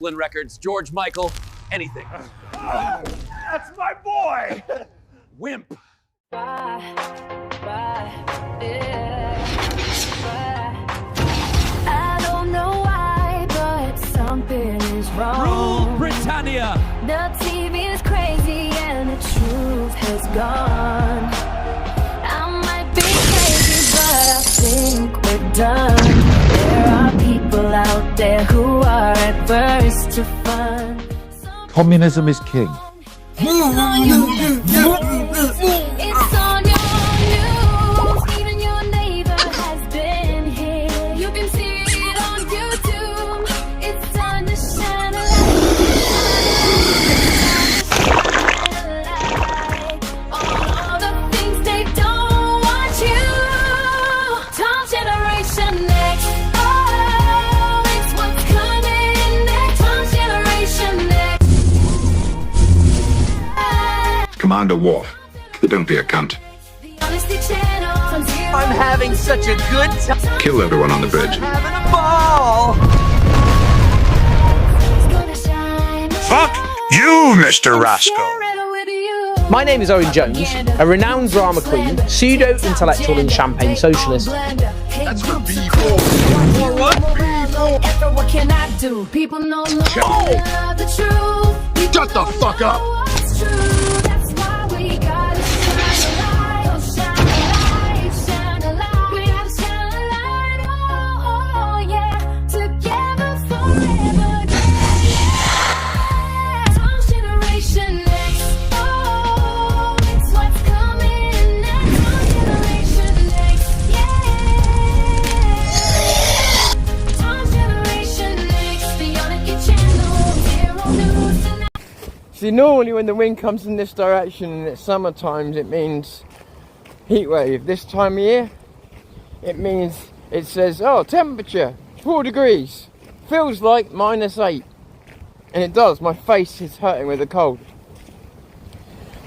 Records, George Michael, anything. That's my boy! Wimp. I don't know why, but something is wrong. Rule Britannia. The TV is crazy and the truth has gone. I might be crazy, but I think we're done. There are people out there who are adverse to fun. Communism is king. It's on your news. Even your neighbor has been here. You can see it on YouTube. It's time to shine a light on all the things they don't want you. Tom Generation Next. Oh, it's what's coming next. Tom Generation Next. Commander Worf, don't be a cunt. I'm having such a good time. Kill everyone on the bridge. Having a ball. Fuck you, Mr. Rascal. My name is Owen Jones, a renowned drama queen, pseudo-intellectual and champagne socialist. That's for B4. What can I do? People know the truth. Shut the fuck up. That's why we gotta shine a light. Oh, shine a light, shine a light. We gotta shine a light. Oh, yeah. Together forever. Yeah. Tom Generation Next. Oh, it's what's coming next. Tom Generation Next. Yeah. Tom Generation Next. Beyond your channel. Zero News Tonight. See, normally when the wind comes in this direction and it's summer times, it means heat wave. This time of year, it means it says, oh, temperature 4 degrees, feels like -8, and it does. My face is hurting with the cold.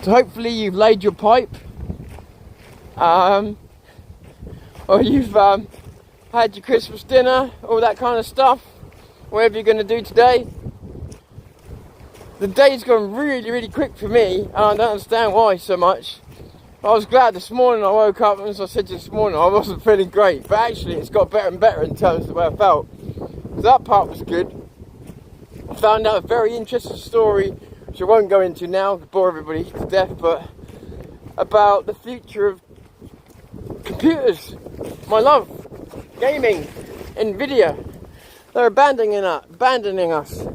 So hopefully you've laid your pipe, or you've had your Christmas dinner, all that kind of stuff, whatever you're going to do today. The day's gone really, really quick for me, and I don't understand why so much. I was glad this morning I woke up, and as I said this morning, I wasn't feeling great, but actually it's got better and better in terms of the way I felt. So that part was good. I found out a very interesting story, which I won't go into now to bore everybody to death, but about the future of computers. My love, gaming, Nvidia. They're abandoning us.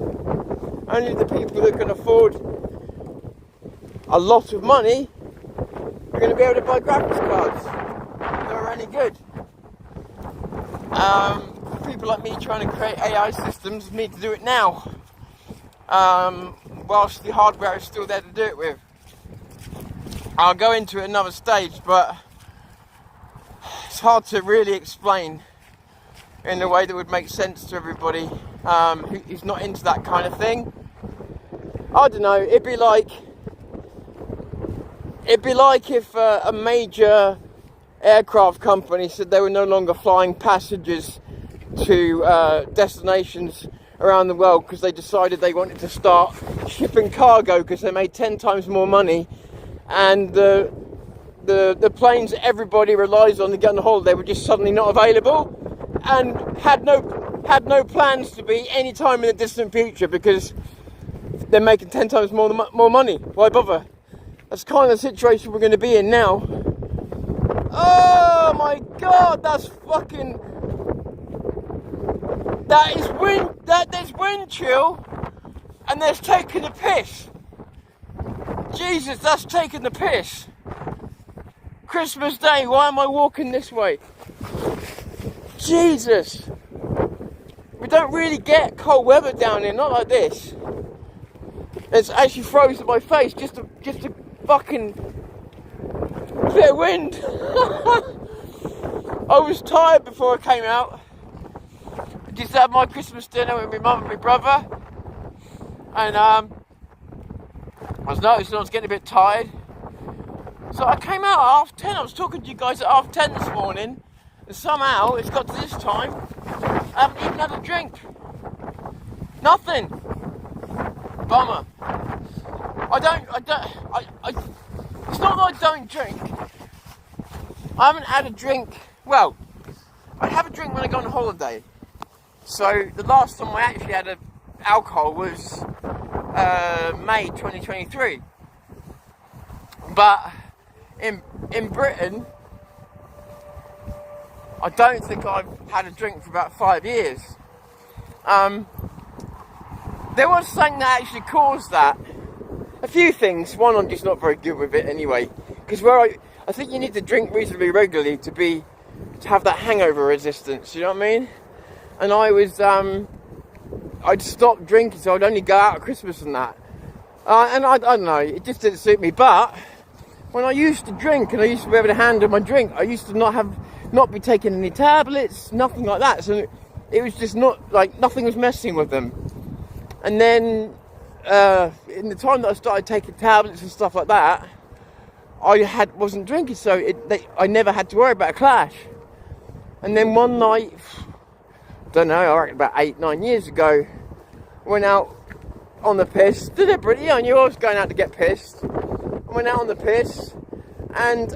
Only the people that can afford a lot of money are going to be able to buy graphics cards that are any good. People like me trying to create AI systems need to do it now, whilst the hardware is still there to do it with. I'll go into it another stage, but it's hard to really explain in a way that would make sense to everybody who's not into that kind of thing. I don't know, it'd be like if a major aircraft company said they were no longer flying passengers to destinations around the world because they decided they wanted to start shipping cargo because they made 10 times more money, and the planes that everybody relies on to get on holiday were just suddenly not available, and had no plans to be any time in the distant future because they're making 10 times more money. Why bother? That's kind of the situation we're going to be in now. Oh my god, that's fucking... There's wind chill, and there's taking the piss. Jesus, that's taking the piss. Christmas Day, why am I walking this way? Jesus. We don't really get cold weather down here, not like this. It's actually frozen my face, just a fucking bit of wind. I was tired before I came out. I just had my Christmas dinner with my mum and my brother, and I was noticing I was getting a bit tired. So I came out at 10:30. I was talking to you guys at 10:30 this morning, and somehow it's got to this time, I haven't even had a drink. Nothing. bummer. It's not that I don't drink. I haven't had a drink. Well, I have a drink when I go on holiday. So the last time I actually had alcohol was May 2023. But in Britain, I don't think I've had a drink for about 5 years. There was something that actually caused that. A few things. One, I'm just not very good with it anyway. Because I think you need to drink reasonably regularly to have that hangover resistance. You know what I mean? And I'd stopped drinking, so I'd only go out at Christmas and that. And I don't know, it just didn't suit me. But when I used to drink and I used to be able to handle my drink, I used to not be taking any tablets, nothing like that. So it was just not like nothing was messing with them. And then in the time that I started taking tablets and stuff like that, I wasn't drinking, so I never had to worry about a clash. And then one night, I don't know, I reckon about 8-9 years ago, went out on the piss deliberately. I knew I was going out to get pissed. I went out on the piss, and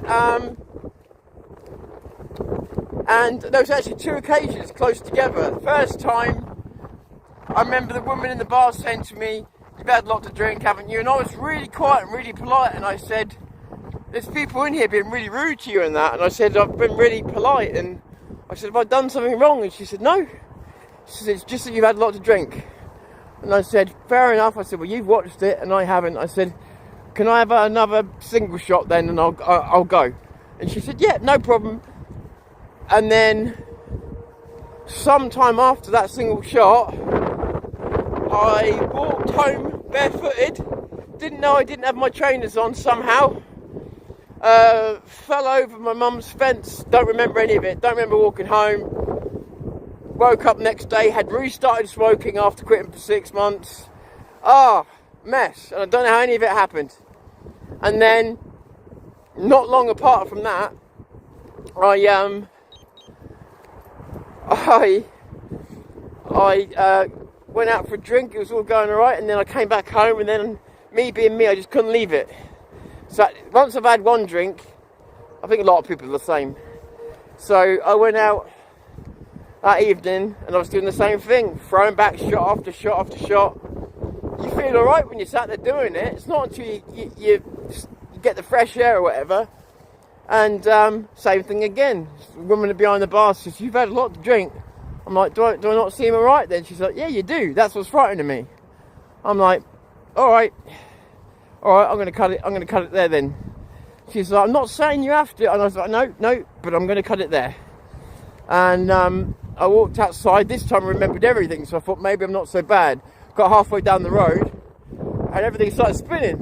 there was actually 2 occasions close together. The first time, I remember the woman in the bar saying to me, "You've had a lot to drink, haven't you?" And I was really quiet and really polite, and I said, "There's people in here being really rude to you and that." And I said, "I've been really polite." And I said, "Have I done something wrong?" And she said, "No." She said, "It's just that you've had a lot to drink." And I said, "Fair enough." I said, "Well, you've watched it and I haven't." I said, "Can I have another single shot then, and I'll go?" And she said, "Yeah, no problem." And then sometime after that single shot, I walked home barefooted, didn't know I didn't have my trainers on somehow, fell over my mum's fence, don't remember any of it, don't remember walking home, woke up next day, had restarted smoking after quitting for 6 months, mess, and I don't know how any of it happened. And then, not long apart from that, I went out for a drink, it was all going alright, and then I came back home, and then me being me, I just couldn't leave it. So once I've had one drink, I think a lot of people are the same. So I went out that evening, and I was doing the same thing, throwing back shot after shot after shot. You feel alright when you're sat there doing it. It's not until you get the fresh air or whatever. And same thing again. The woman behind the bar says, "You've had a lot to drink." I'm like, do I not seem alright then? She's like, "Yeah, you do. That's what's frightening me." I'm like, alright, I'm gonna cut it there then. She's like, "I'm not saying you have to." And I was like, no, but I'm gonna cut it there. And I walked outside. This time I remembered everything, so I thought maybe I'm not so bad. Got halfway down the road and everything started spinning.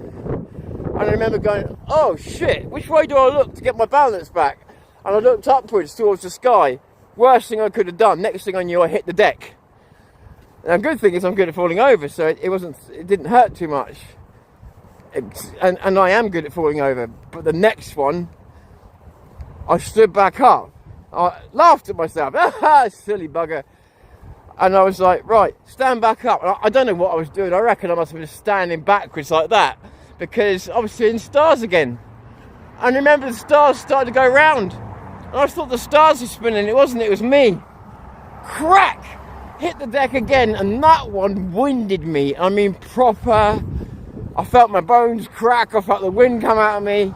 And I remember going, "Oh shit, which way do I look to get my balance back?" And I looked upwards towards the sky. Worst thing I could have done. Next thing I knew, I hit the deck. And the good thing is I'm good at falling over, so it didn't hurt too much. And I am good at falling over. But the next one, I stood back up. I laughed at myself. Silly bugger. And I was like, right, stand back up. And I don't know what I was doing. I reckon I must have been standing backwards like that, because I was seeing stars again. And remember, the stars started to go round. And I thought the stars were spinning. It wasn't, it was me. Crack! Hit the deck again, and that one winded me. I mean, proper. I felt my bones crack. I felt the wind come out of me.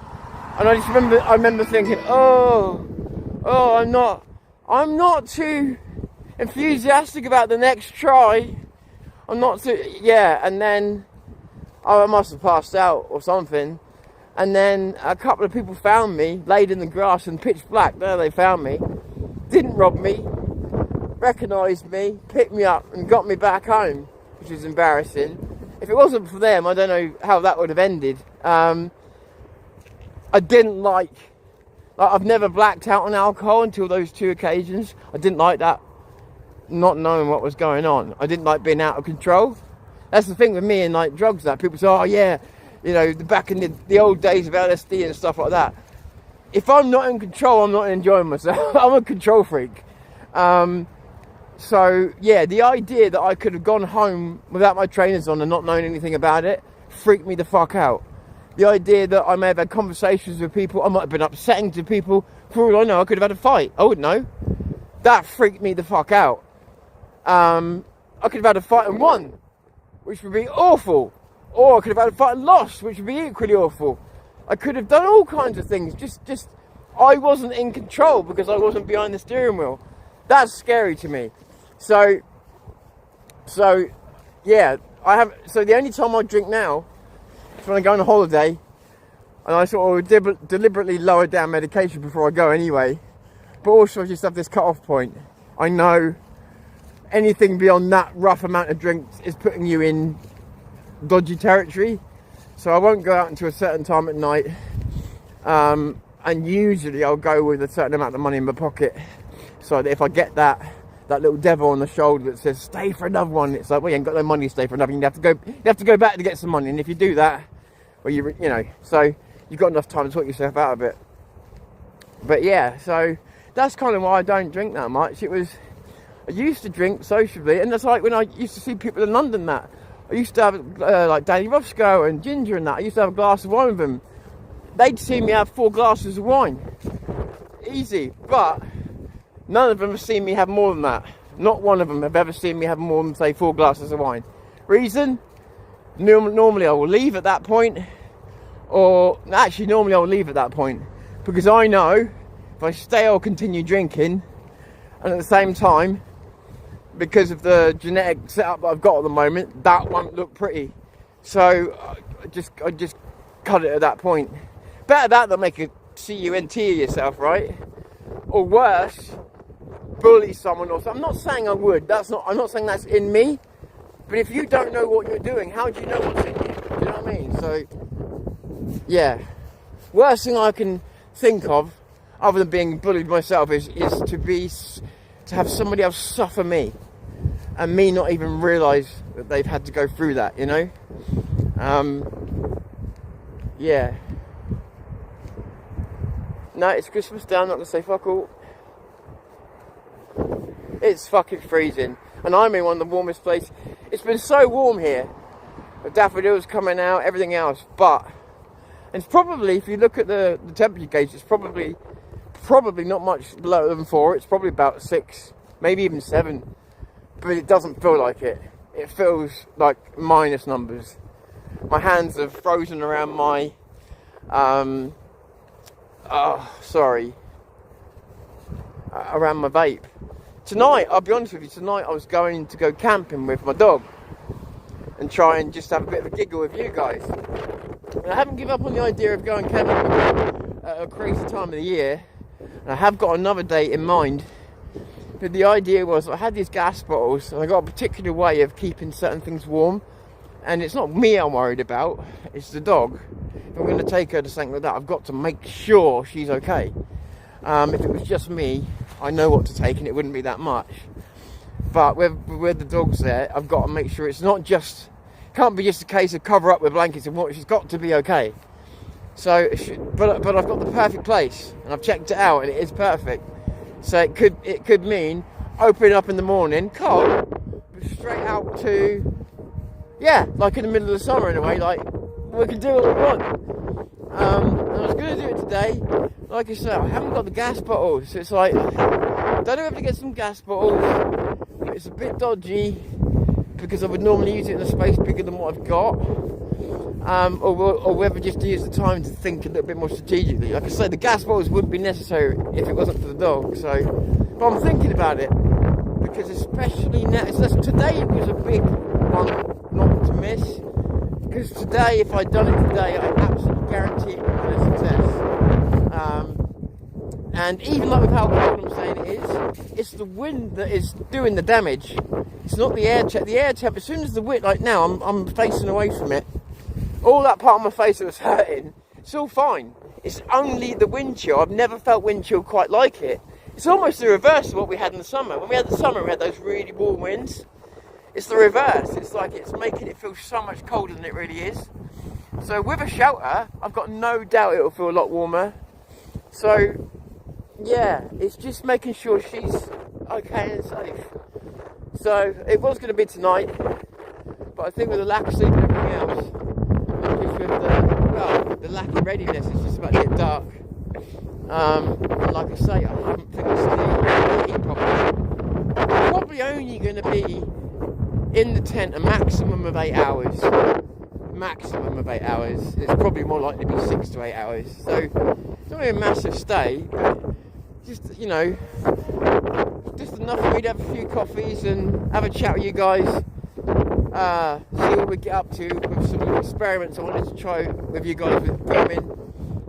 And I remember thinking, I'm not too enthusiastic about the next try. I'm not too, and then I must have passed out or something. And then a couple of people found me, laid in the grass in pitch black. There they found me. Didn't rob me, recognised me, picked me up and got me back home, which was embarrassing. If it wasn't for them, I don't know how that would have ended. I didn't like I've never blacked out on alcohol until those 2 occasions. I didn't like that, not knowing what was going on. I didn't like being out of control. That's the thing with me and like drugs, that people say, "Oh yeah, you know, back in the old days of LSD and stuff like that." If I'm not in control, I'm not enjoying myself. I'm a control freak. So yeah, the idea that I could have gone home without my trainers on and not knowing anything about it freaked me the fuck out. The idea that I may have had conversations with people, I might have been upsetting to people. For all I know, I could have had a fight. I wouldn't know. That freaked me the fuck out. I could have had a fight and won, which would be awful. Or I could have had a fight and lost, which would be equally awful. I could have done all kinds of things. Just I wasn't in control because I wasn't behind the steering wheel. That's scary to me. So yeah, so the only time I drink now is when I go on a holiday, and I sort of deliberately lower down medication before I go anyway. But also I just have this cut-off point. I know anything beyond that rough amount of drinks is putting you in dodgy territory. So I won't go out until a certain time at night. And usually I'll go with a certain amount of money in my pocket. So that if I get that little devil on the shoulder that says stay for another one, it's like, well, you ain't got no money to stay for another. You have to go back to get some money. And if you do that, well, you know, so you've got enough time to talk yourself out of it. But yeah, so that's kind of why I don't drink that much. I used to drink sociably, and that's like when I used to see people in London that I used to have like Danny Roscoe and Ginger and that. I used to have a glass of wine with them. They'd see me have 4 glasses of wine, easy. But none of them have seen me have more than that. Not one of them have ever seen me have more than, say, 4 glasses of wine. Reason? Normally I will leave at that point, or actually normally I will leave at that point because I know if I stay or continue drinking, and at the same time, because of the genetic setup that I've got at the moment, that won't look pretty. So I just cut it at that point. Better that than make a CUNT of yourself, right? Or worse, bully someone or something. I'm not saying I would. I'm not saying that's in me. But if you don't know what you're doing, how do you know what's in you? Do you know what I mean? So yeah, worst thing I can think of, other than being bullied myself, is to have somebody else suffer me, and me not even realise that they've had to go through that, you know? Yeah. No, it's Christmas Day, I'm not going to say fuck all. It's fucking freezing, and I'm in one of the warmest places. It's been so warm here. The daffodils coming out, everything else, but it's probably, if you look at the temperature gauge, it's probably not much lower than 4. It's probably about 6, maybe even 7. But it doesn't feel like it. It feels like minus numbers. My hands have frozen around my around my vape. Tonight, I'll be honest with you, tonight I was going to go camping with my dog and try and just have a bit of a giggle with you guys. And I haven't given up on the idea of going camping at a crazy time of the year. And I have got another date in mind. But the idea was, I had these gas bottles and I got a particular way of keeping certain things warm. And it's not me I'm worried about, it's the dog. If I'm going to take her to something like that, I've got to make sure she's okay. If it was just me, I know what to take and it wouldn't be that much. But with the dogs there, I've got to make sure it's not just, can't be just a case of cover up with blankets and what, she's got to be okay. So, but I've got the perfect place and I've checked it out and it is perfect. So it could mean opening up in the morning, cold, but straight out to, yeah, like in the middle of the summer in a way, like we can do what we want. And I was going to do it today. Like I said, I haven't got the gas bottles, so it's like, don't I have to get some gas bottles? It's a bit dodgy because I would normally use it in a space bigger than what I've got. Or whether just use the time to think a little bit more strategically. Like I say, the gas bottles wouldn't be necessary if it wasn't for the dog. So, but I'm thinking about it because especially now, today was a big one not to miss. Because today, if I'd done it today, I absolutely guarantee it would have been a success. And even like with how cold I'm saying it is, it's the wind that is doing the damage. It's not the air temp. The air temp, as soon as the wind, like now, I'm facing away from it. All that part of my face that was hurting, it's all fine. It's only the wind chill. I've never felt wind chill quite like it. It's almost the reverse of what we had in the summer. When we had the summer, we had those really warm winds. It's the reverse. It's like it's making it feel so much colder than it really is. So with a shelter, I've got no doubt it'll feel a lot warmer. So yeah, it's just making sure she's okay and safe. So it was going to be tonight, but I think with the lack of sleep and everything else, and just with the lack of readiness, it's just about to get dark. And like I say, I haven't finished the eat properly. I'm probably only going to be in the tent a maximum of 8 hours. Maximum of 8 hours. It's probably more likely to be 6 to 8 hours. So it's not really a massive stay, but just, you know, just enough for me to have a few coffees and have a chat with you guys. See what we get up to with some experiments I wanted to try with you guys with filming.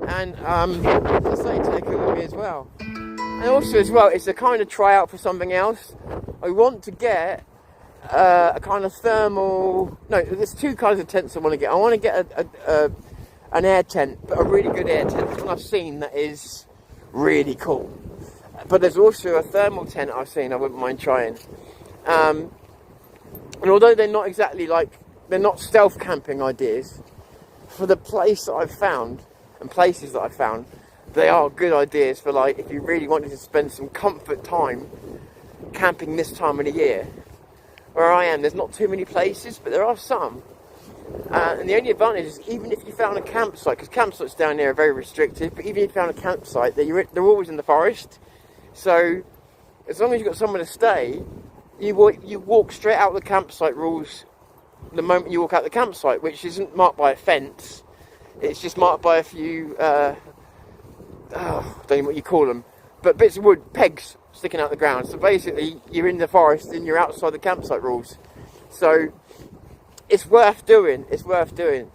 And as I say, take it with me as well. And also as well, it's a kind of tryout for something else. I want to get a kind of thermal... No, there's two kinds of tents I want to get. I want to get an air tent, but a really good air tent. One I've seen that is really cool. But there's also a thermal tent I've seen I wouldn't mind trying. And although they're not exactly like... They're not stealth camping ideas. For the place that I've found... and places that I've found, they are good ideas for, like, if you really wanted to spend some comfort time camping this time of the year. Where I am, there's not too many places, but there are some. And the only advantage is, even if you found a campsite, because campsites down there are very restricted, but even if you found a campsite, they're always in the forest. So, as long as you've got somewhere to stay, you walk straight out the campsite rules the moment you walk out the campsite, which isn't marked by a fence. It's just marked by a few, I don't know what you call them, but bits of wood, pegs sticking out the ground. So basically, you're in the forest and you're outside the campsite rules. So it's worth doing. It's worth doing.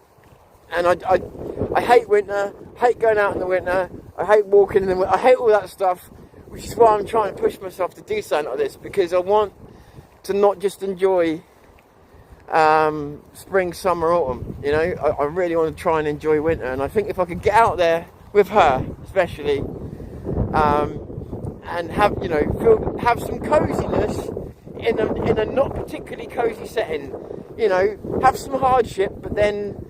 And I hate winter. Hate going out in the winter. I hate walking in the winter. I hate all that stuff, which is why I'm trying to push myself to do something like this, because I want to not just enjoy spring, summer, autumn. You know, I really want to try and enjoy winter, and I think if I could get out there with her, especially, and have, you know, have some coziness in a not particularly cozy setting. You know, have some hardship, but then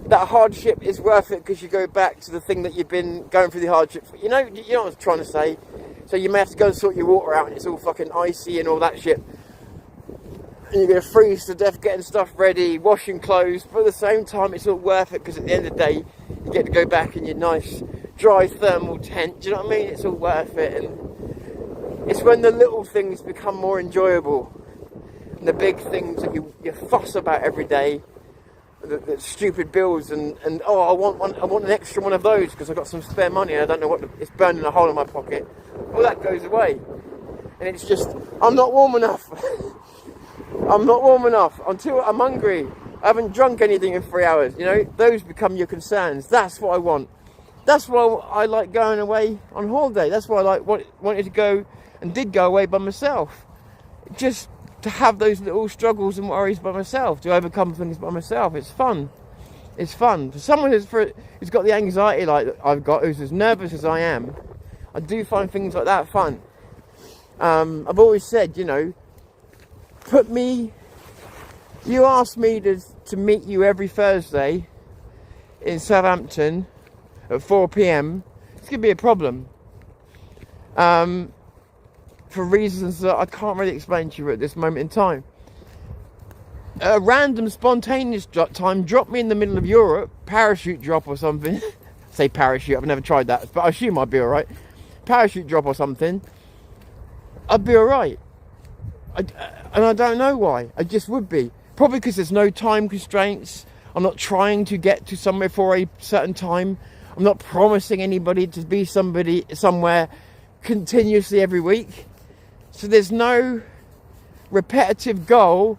that hardship is worth it because you go back to the thing that you've been going through the hardship for. You know what I'm trying to say. So you may have to go and sort your water out, and it's all fucking icy and all that shit. And you're going to freeze to death getting stuff ready, washing clothes, but at the same time it's all worth it because at the end of the day you get to go back in your nice dry thermal tent. Do you know what I mean? It's all worth it. And it's when the little things become more enjoyable, and the big things that you fuss about every day, the stupid bills and oh, I want an extra one of those because I've got some spare money and I don't know it's burning a hole in my pocket. All that goes away, and it's just, I'm not warm enough. I'm not warm enough until I'm hungry. I haven't drunk anything in 3 hours. You know, those become your concerns. That's what I want. That's why I like going away on holiday. That's why I wanted to go and did go away by myself. Just to have those little struggles and worries by myself, to overcome things by myself. It's fun. It's fun. For someone who's got the anxiety like I've got, who's as nervous as I am, I do find things like that fun. I've always said, you know, you asked me to meet you every Thursday in Southampton at 4 p.m. It's going to be a problem. For reasons that I can't really explain to you at this moment in time. A random spontaneous time dropped me in the middle of Europe, parachute drop or something. Say parachute, I've never tried that, but I assume I'd be alright. Parachute drop or something, I'd be alright. And I don't know why. I just would be. Probably because there's no time constraints. I'm not trying to get to somewhere for a certain time. I'm not promising anybody to be somewhere continuously every week. So there's no repetitive goal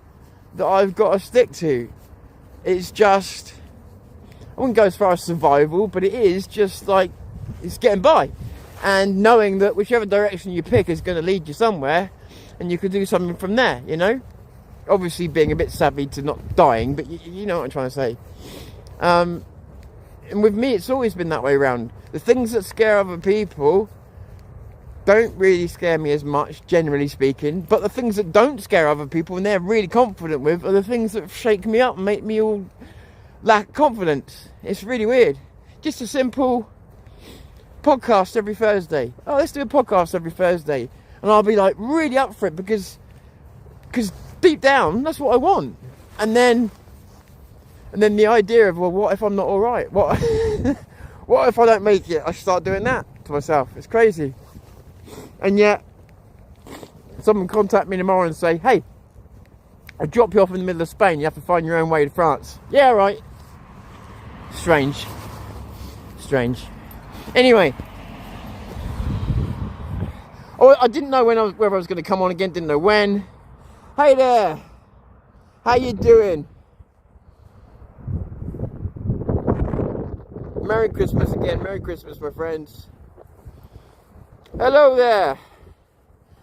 that I've got to stick to. It's just, I wouldn't go as far as survival, but it is just like, it's getting by. And knowing that whichever direction you pick is going to lead you somewhere, and you could do something from there, you know? Obviously being a bit savvy to not dying, but you know what I'm trying to say. And with me, it's always been that way around. The things that scare other people don't really scare me as much, generally speaking. But the things that don't scare other people and they're really confident with are the things that shake me up and make me all lack confidence. It's really weird. Just a simple podcast every Thursday. Oh, let's do a podcast every Thursday. And I'll be like really up for it because Because deep down, that's what I want. And then the idea of, well, what if I'm not all right? What what if I don't make it? I start doing that to myself. It's crazy. And yet, someone contact me tomorrow and say, hey, I'll drop you off in the middle of Spain. You have to find your own way to France. Yeah, right. Strange. Anyway. Oh, I didn't know whether I was going to come on again. Didn't know when. Hey there. How you doing? Merry Christmas again. Merry Christmas, my friends. Hello there.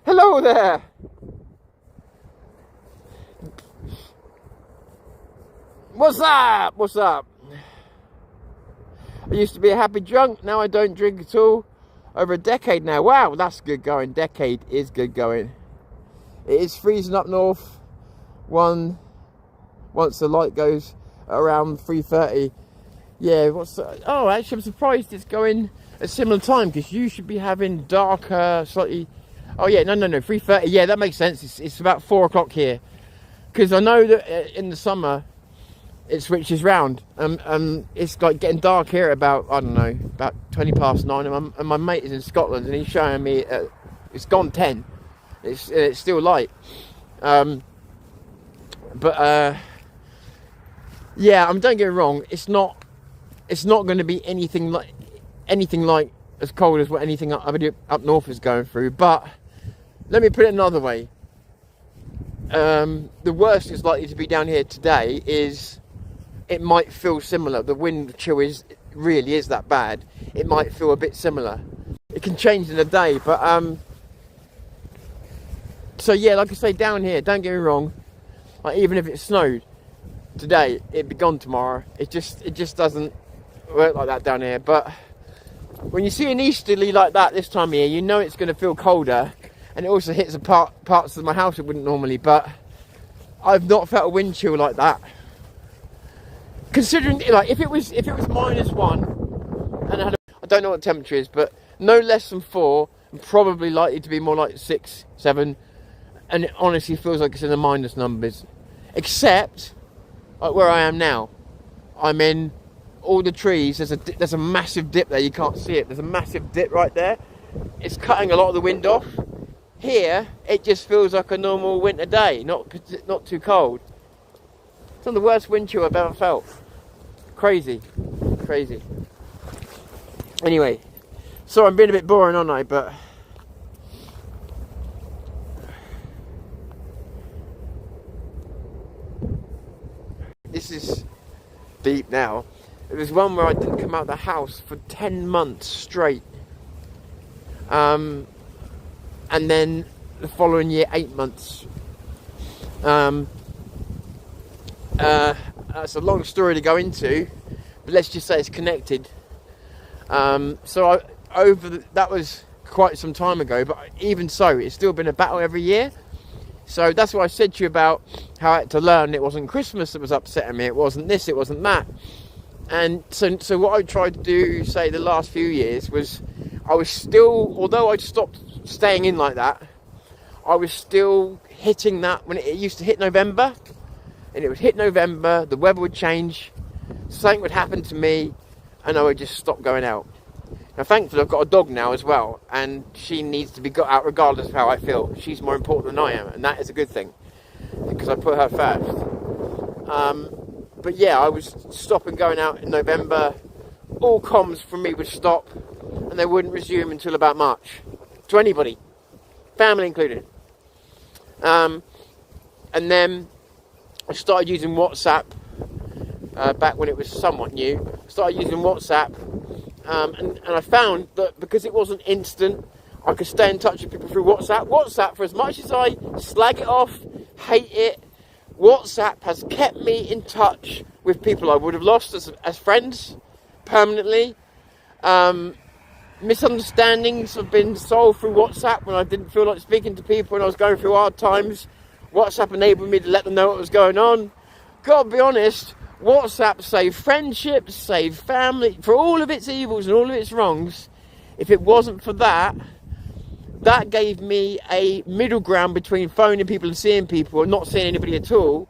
Hello there. What's up? What's up? I used to be a happy drunk. Now I don't drink at all. Over a decade now. Wow, that's good going. Decade is good going. It is freezing up north. Once the light goes around 3:30. Yeah, oh, actually I'm surprised it's going a similar time, because you should be having darker, slightly. Oh yeah, no, 3:30. Yeah, that makes sense. It's about 4 o'clock here, because I know that in the summer it switches round. It's like getting dark here about, I don't know, about 20 past 9. And my mate is in Scotland, and he's showing me it's gone 10. It's still light. Yeah, don't get me wrong. It's not going to be anything like as cold as what anything up north is going through. But let me put it another way. The worst is likely to be down here today. It might feel similar. The wind chill really is that bad. It might feel a bit similar. It can change in a day, but so yeah, like I say, down here, don't get me wrong. Like, even if it snowed today, it'd be gone tomorrow. It just doesn't work like that down here. But when you see an easterly like that this time of year, you know it's going to feel colder, and it also hits parts of my house it wouldn't normally. But I've not felt a wind chill like that. Considering, like, if it was -1, and I don't know what the temperature is, but no less than 4, and probably likely to be more like 6, 7, and it honestly feels like it's in the minus numbers. Except, like where I am now, I'm in all the trees. There's a massive dip there. You can't see it. There's a massive dip right there. It's cutting a lot of the wind off. Here, it just feels like a normal winter day, not too cold. It's one of the worst wind chill I've ever felt. Crazy. Anyway, so I'm being a bit boring, aren't I? But this is deep now. There was one where I didn't come out of the house for 10 months straight. And then the following year, 8 months. That's a long story to go into, but let's just say it's connected. That was quite some time ago, but even so, it's still been a battle every year. So that's what I said to you about how I had to learn. It wasn't Christmas that was upsetting me. It wasn't this. It wasn't that. And so what I tried to do, say, the last few years was, I was still, although I stopped staying in like that, I was still hitting that when it used to hit November. And it would hit November, the weather would change, something would happen to me, and I would just stop going out. Now, thankfully, I've got a dog now as well, and she needs to be got out regardless of how I feel. She's more important than I am, and that is a good thing, because I put her first. But yeah, I was stopping going out in November. All comms from me would stop, and they wouldn't resume until about March. To anybody, family included. And then I started using WhatsApp back when it was somewhat new. I started using WhatsApp, and I found that because it wasn't instant, I could stay in touch with people through WhatsApp. WhatsApp, for as much as I slag it off, hate it, WhatsApp has kept me in touch with people I would have lost as friends permanently. Misunderstandings have been solved through WhatsApp when I didn't feel like speaking to people when I was going through hard times. WhatsApp enabled me to let them know what was going on. Gotta be honest, WhatsApp saved friendships, saved family, for all of its evils and all of its wrongs. If it wasn't for that, that gave me a middle ground between phoning people and seeing people, or not seeing anybody at all,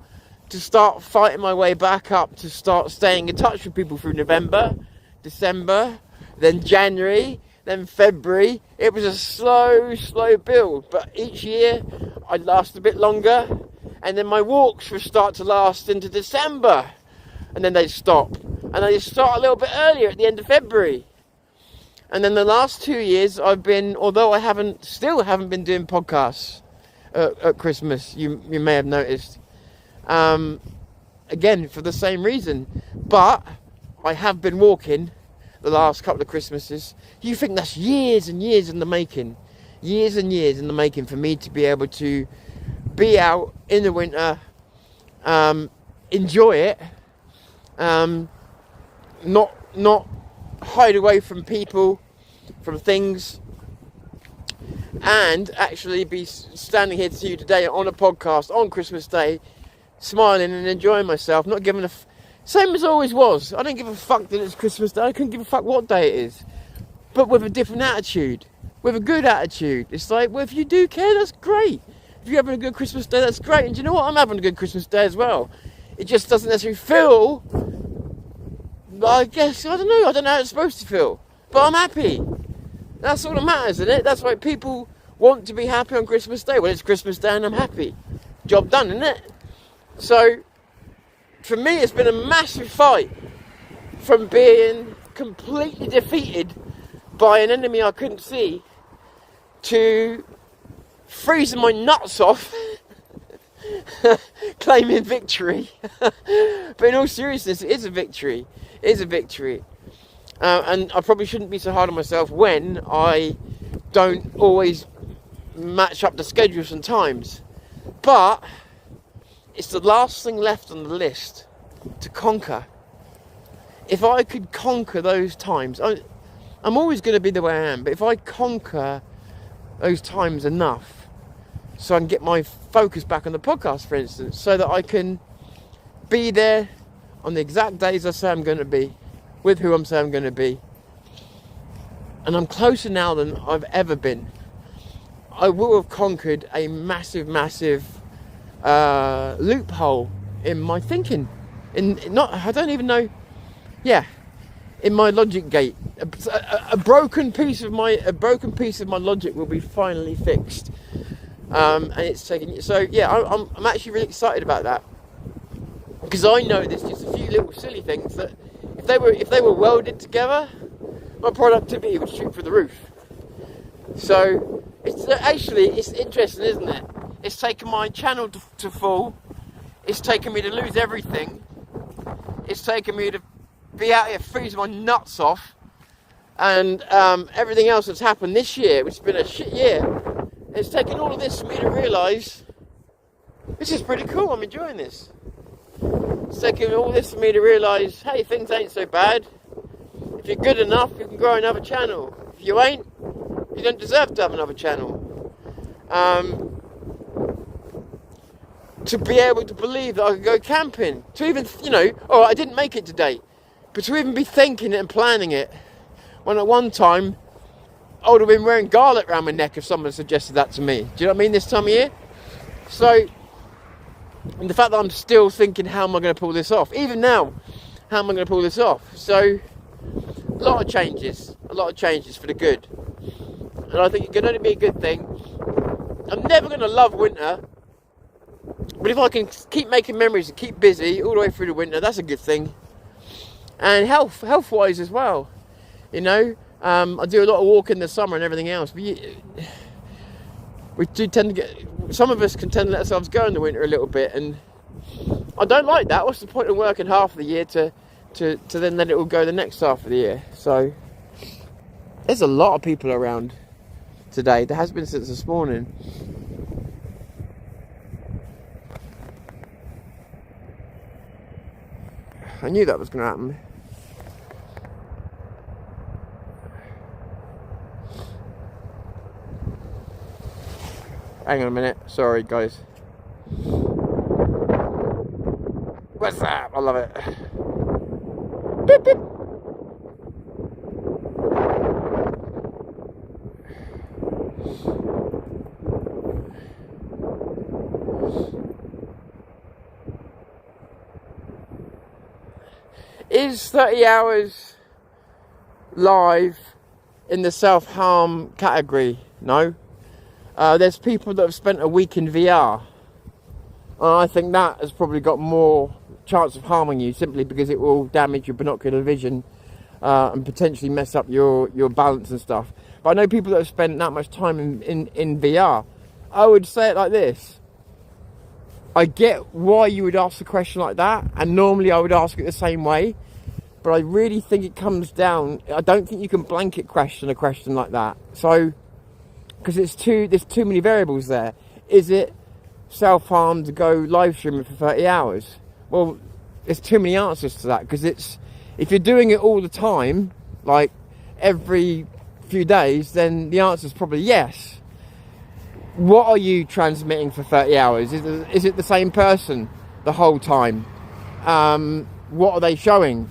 to start fighting my way back up, to start staying in touch with people through November, December, then January, then February. It was a slow build, but each year I'd last a bit longer, and then my walks would start to last into December, and then they'd stop, and they'd start a little bit earlier at the end of February. And then the last 2 years I've been, although I still haven't been doing podcasts at Christmas, you may have noticed, again for the same reason, but I have been walking the last couple of Christmases. You think that's years and years in the making, for me to be able to be out in the winter, enjoy it, not hide away from people, from things, and actually be standing here to you today on a podcast on Christmas Day, smiling and enjoying myself, not giving a same as always was. I don't give a fuck that it's Christmas Day. I couldn't give a fuck what day it is, but with a different attitude, with a good attitude. It's like, well, if you do care, that's great. If you're having a good Christmas Day, that's great. And do you know what? I'm having a good Christmas Day as well. It just doesn't necessarily feel, I guess, I don't know how it's supposed to feel, but I'm happy. That's all that matters, isn't it? That's why people want to be happy on Christmas Day. Well, it's Christmas Day and I'm happy. Job done, isn't it? So, for me, it's been a massive fight from being completely defeated by an enemy I couldn't see to freezing my nuts off, claiming victory. But in all seriousness, it is a victory. It is a victory. And I probably shouldn't be so hard on myself when I don't always match up the schedules and times. But it's the last thing left on the list to conquer. If I could conquer those times, I'm always going to be the way I am, but if I conquer those times enough so I can get my focus back on the podcast, for instance, so that I can be there on the exact days I say I'm going to be, with who I'm saying I'm going to be, and I'm closer now than I've ever been, I will have conquered a massive loophole in my thinking. I don't even know. Yeah, in my logic gate, a broken piece of my logic will be finally fixed, and it's taking. So yeah, I'm actually really excited about that, because I know there's just a few little silly things that if they were welded together, my productivity would shoot through the roof. So it's interesting, isn't it? It's taken my channel to fall. It's taken me to lose everything. It's taken me to be out here freezing my nuts off. And everything else that's happened this year, which has been a shit year. It's taken all of this for me to realise this is pretty cool. I'm enjoying this. It's taken all this for me to realise, hey, things ain't so bad. If you're good enough, you can grow another channel. If you ain't, you don't deserve to have another channel. To be able to believe that I could go camping, to even, I didn't make it today, but to even be thinking it and planning it, when at one time I would have been wearing garlic around my neck if someone suggested that to me. Do you know what I mean, this time of year? So, and the fact that I'm still thinking, how am I going to pull this off? Even now, how am I going to pull this off? So, a lot of changes for the good. And I think it can only be a good thing. I'm never going to love winter, but if I can keep making memories and keep busy all the way through the winter, that's a good thing. And health-wise as well, I do a lot of walking in the summer and everything else. But we do tend to get, some of us can tend to let ourselves go in the winter a little bit, and I don't like that. What's the point of working half of the year to then let it all go the next half of the year? So there's a lot of people around today. There has been since this morning. I knew that was going to happen. Hang on a minute. Sorry, guys. What's that? I love it. Beep, beep. Is 30 hours live in the self-harm category? No. There's people that have spent a week in VR. And I think that has probably got more chance of harming you, simply because it will damage your binocular vision and potentially mess up your balance and stuff. But I know people that have spent that much time in VR. I would say it like this. I get why you would ask a question like that, and normally I would ask it the same way. But I really think it comes down, I don't think you can blanket question a question like that. So, because there's too many variables there. Is it self-harm to go live streaming for 30 hours? Well, there's too many answers to that, because if you're doing it all the time, like every few days, then the answer is probably yes. What are you transmitting for 30 hours? Is it the same person the whole time? What are they showing?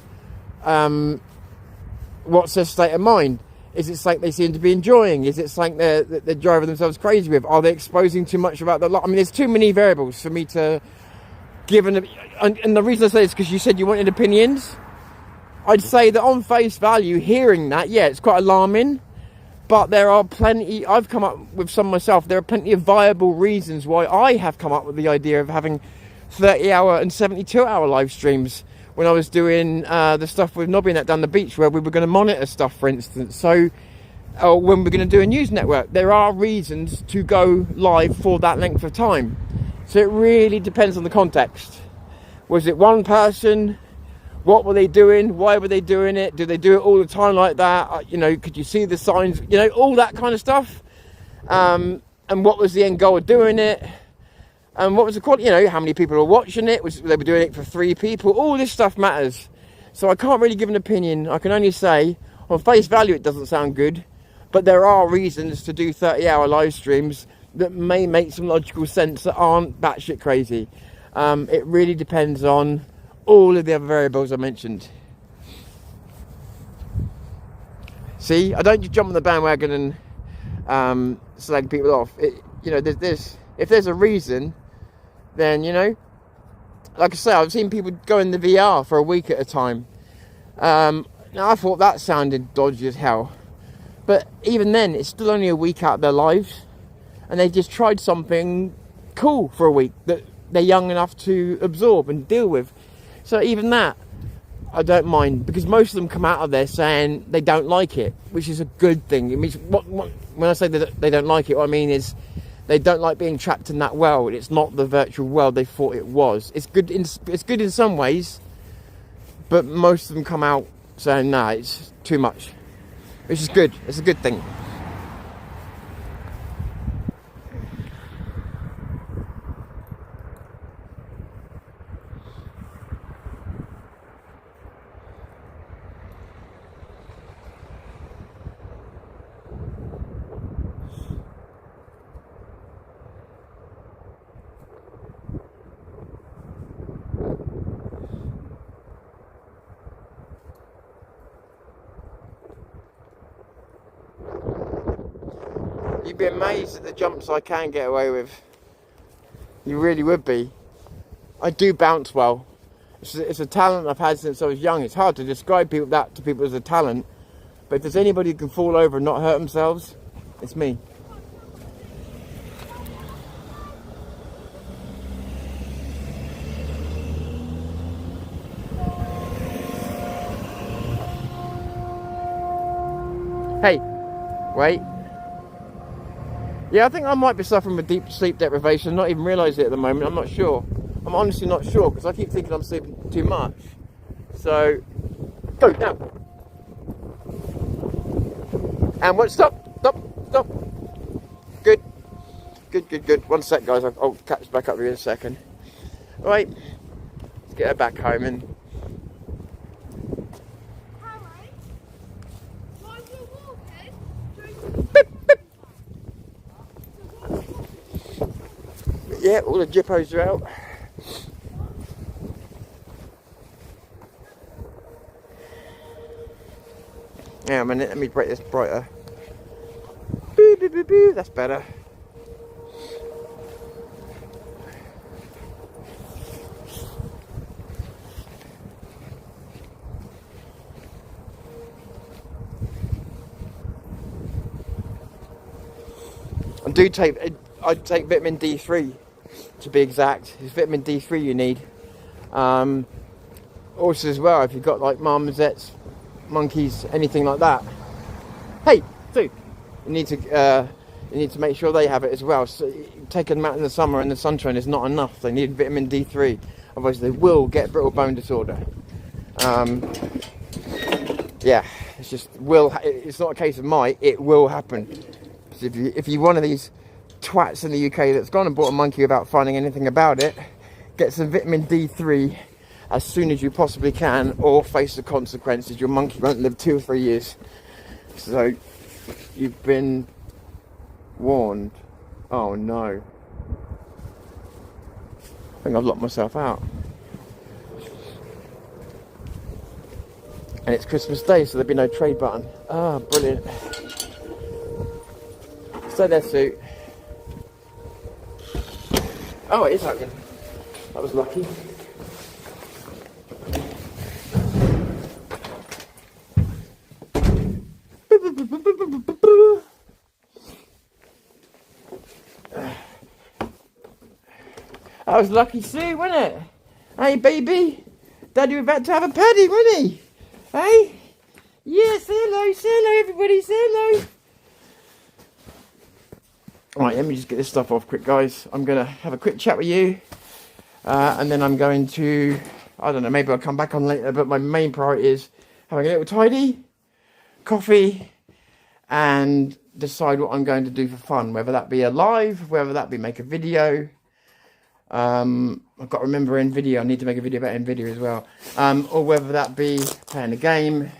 What's their state of mind? Is it something they seem to be enjoying? Is it something they're driving themselves crazy with? Are they exposing too much about their life? I mean, there's too many variables for me to give and the reason I say this is because you said you wanted opinions. I'd say that on face value, hearing that, yeah, it's quite alarming. But there are plenty, I've come up with some myself, there are plenty of viable reasons why I have come up with the idea of having 30-hour and 72-hour live streams when I was doing the stuff with Nobby and that down the beach, where we were going to monitor stuff, for instance. So, when we're going to do a news network, there are reasons to go live for that length of time. So it really depends on the context. Was it one person? What were they doing? Why were they doing it? Do they do it all the time like that? You know, could you see the signs? You know, all that kind of stuff. And what was the end goal of doing it? And what was the quality? You know, how many people were watching it? They were doing it for 3 people? All this stuff matters. So I can't really give an opinion. I can only say, on face value, it doesn't sound good. But there are reasons to do 30-hour live streams that may make some logical sense that aren't batshit crazy. It really depends on all of the other variables I mentioned. See, I don't just jump on the bandwagon and slag people off. You know, if there's a reason, then, you know, like I say, I've seen people go in the VR for a week at a time. Now I thought that sounded dodgy as hell, but even then, it's still only a week out of their lives, and they've just tried something cool for a week that they're young enough to absorb and deal with. So even that, I don't mind, because most of them come out of there saying they don't like it, which is a good thing. It means when I say that they don't like it, what I mean is they don't like being trapped in that world. It's not the virtual world they thought it was. It's good in some ways, but most of them come out saying, nah, it's too much, which is good. It's a good thing. You'd be amazed at the jumps I can get away with. You really would be. I do bounce well. It's a talent I've had since I was young. It's hard to describe that to people as a talent, but if there's anybody who can fall over and not hurt themselves, it's me. Hey, wait. Yeah, I think I might be suffering with deep sleep deprivation, not even realise it at the moment. I'm not sure. I'm honestly not sure, because I keep thinking I'm sleeping too much. So, go now. And what? Stop. Good. 1 sec, guys. I'll catch back up with you in a second. Right. Let's get her back home and. Yeah, all the jippos are out. Hang on a minute, let me break this brighter. Boo, boo, boo, boo. That's better. I take vitamin D3 to be exact. It's vitamin D3 you need. Also as well, if you've got like marmosets, monkeys, anything like that. Hey, Sue, you need to make sure they have it as well. So taking them out in the summer and the sunshine is not enough. They need vitamin D3, otherwise they will get brittle bone disorder. Yeah, it's just will. It's not a case of might. It will happen. So if you're one of these twats in the UK that's gone and bought a monkey without finding anything about it, get some vitamin D3 as soon as you possibly can, or face the consequences. Your monkey won't live 2 or 3 years. So you've been warned. Oh no. I think I've locked myself out. And it's Christmas Day, so there'll be no trade button. Ah, brilliant. Stay there, Sue. Oh, it is open. That was lucky. That was lucky Sue, wasn't it? Hey, baby. Daddy was about to have a paddy, wasn't he? Hey? Yeah, say hello, everybody, say hello. Right, let me just get this stuff off quick, guys. I'm going to have a quick chat with you. And then I'm going to, I don't know, maybe I'll come back on later. But my main priority is having a little tidy, coffee, and decide what I'm going to do for fun. Whether that be a live, whether that be make a video. I've got to remember NVIDIA. I need to make a video about NVIDIA as well. Or whether that be playing a game.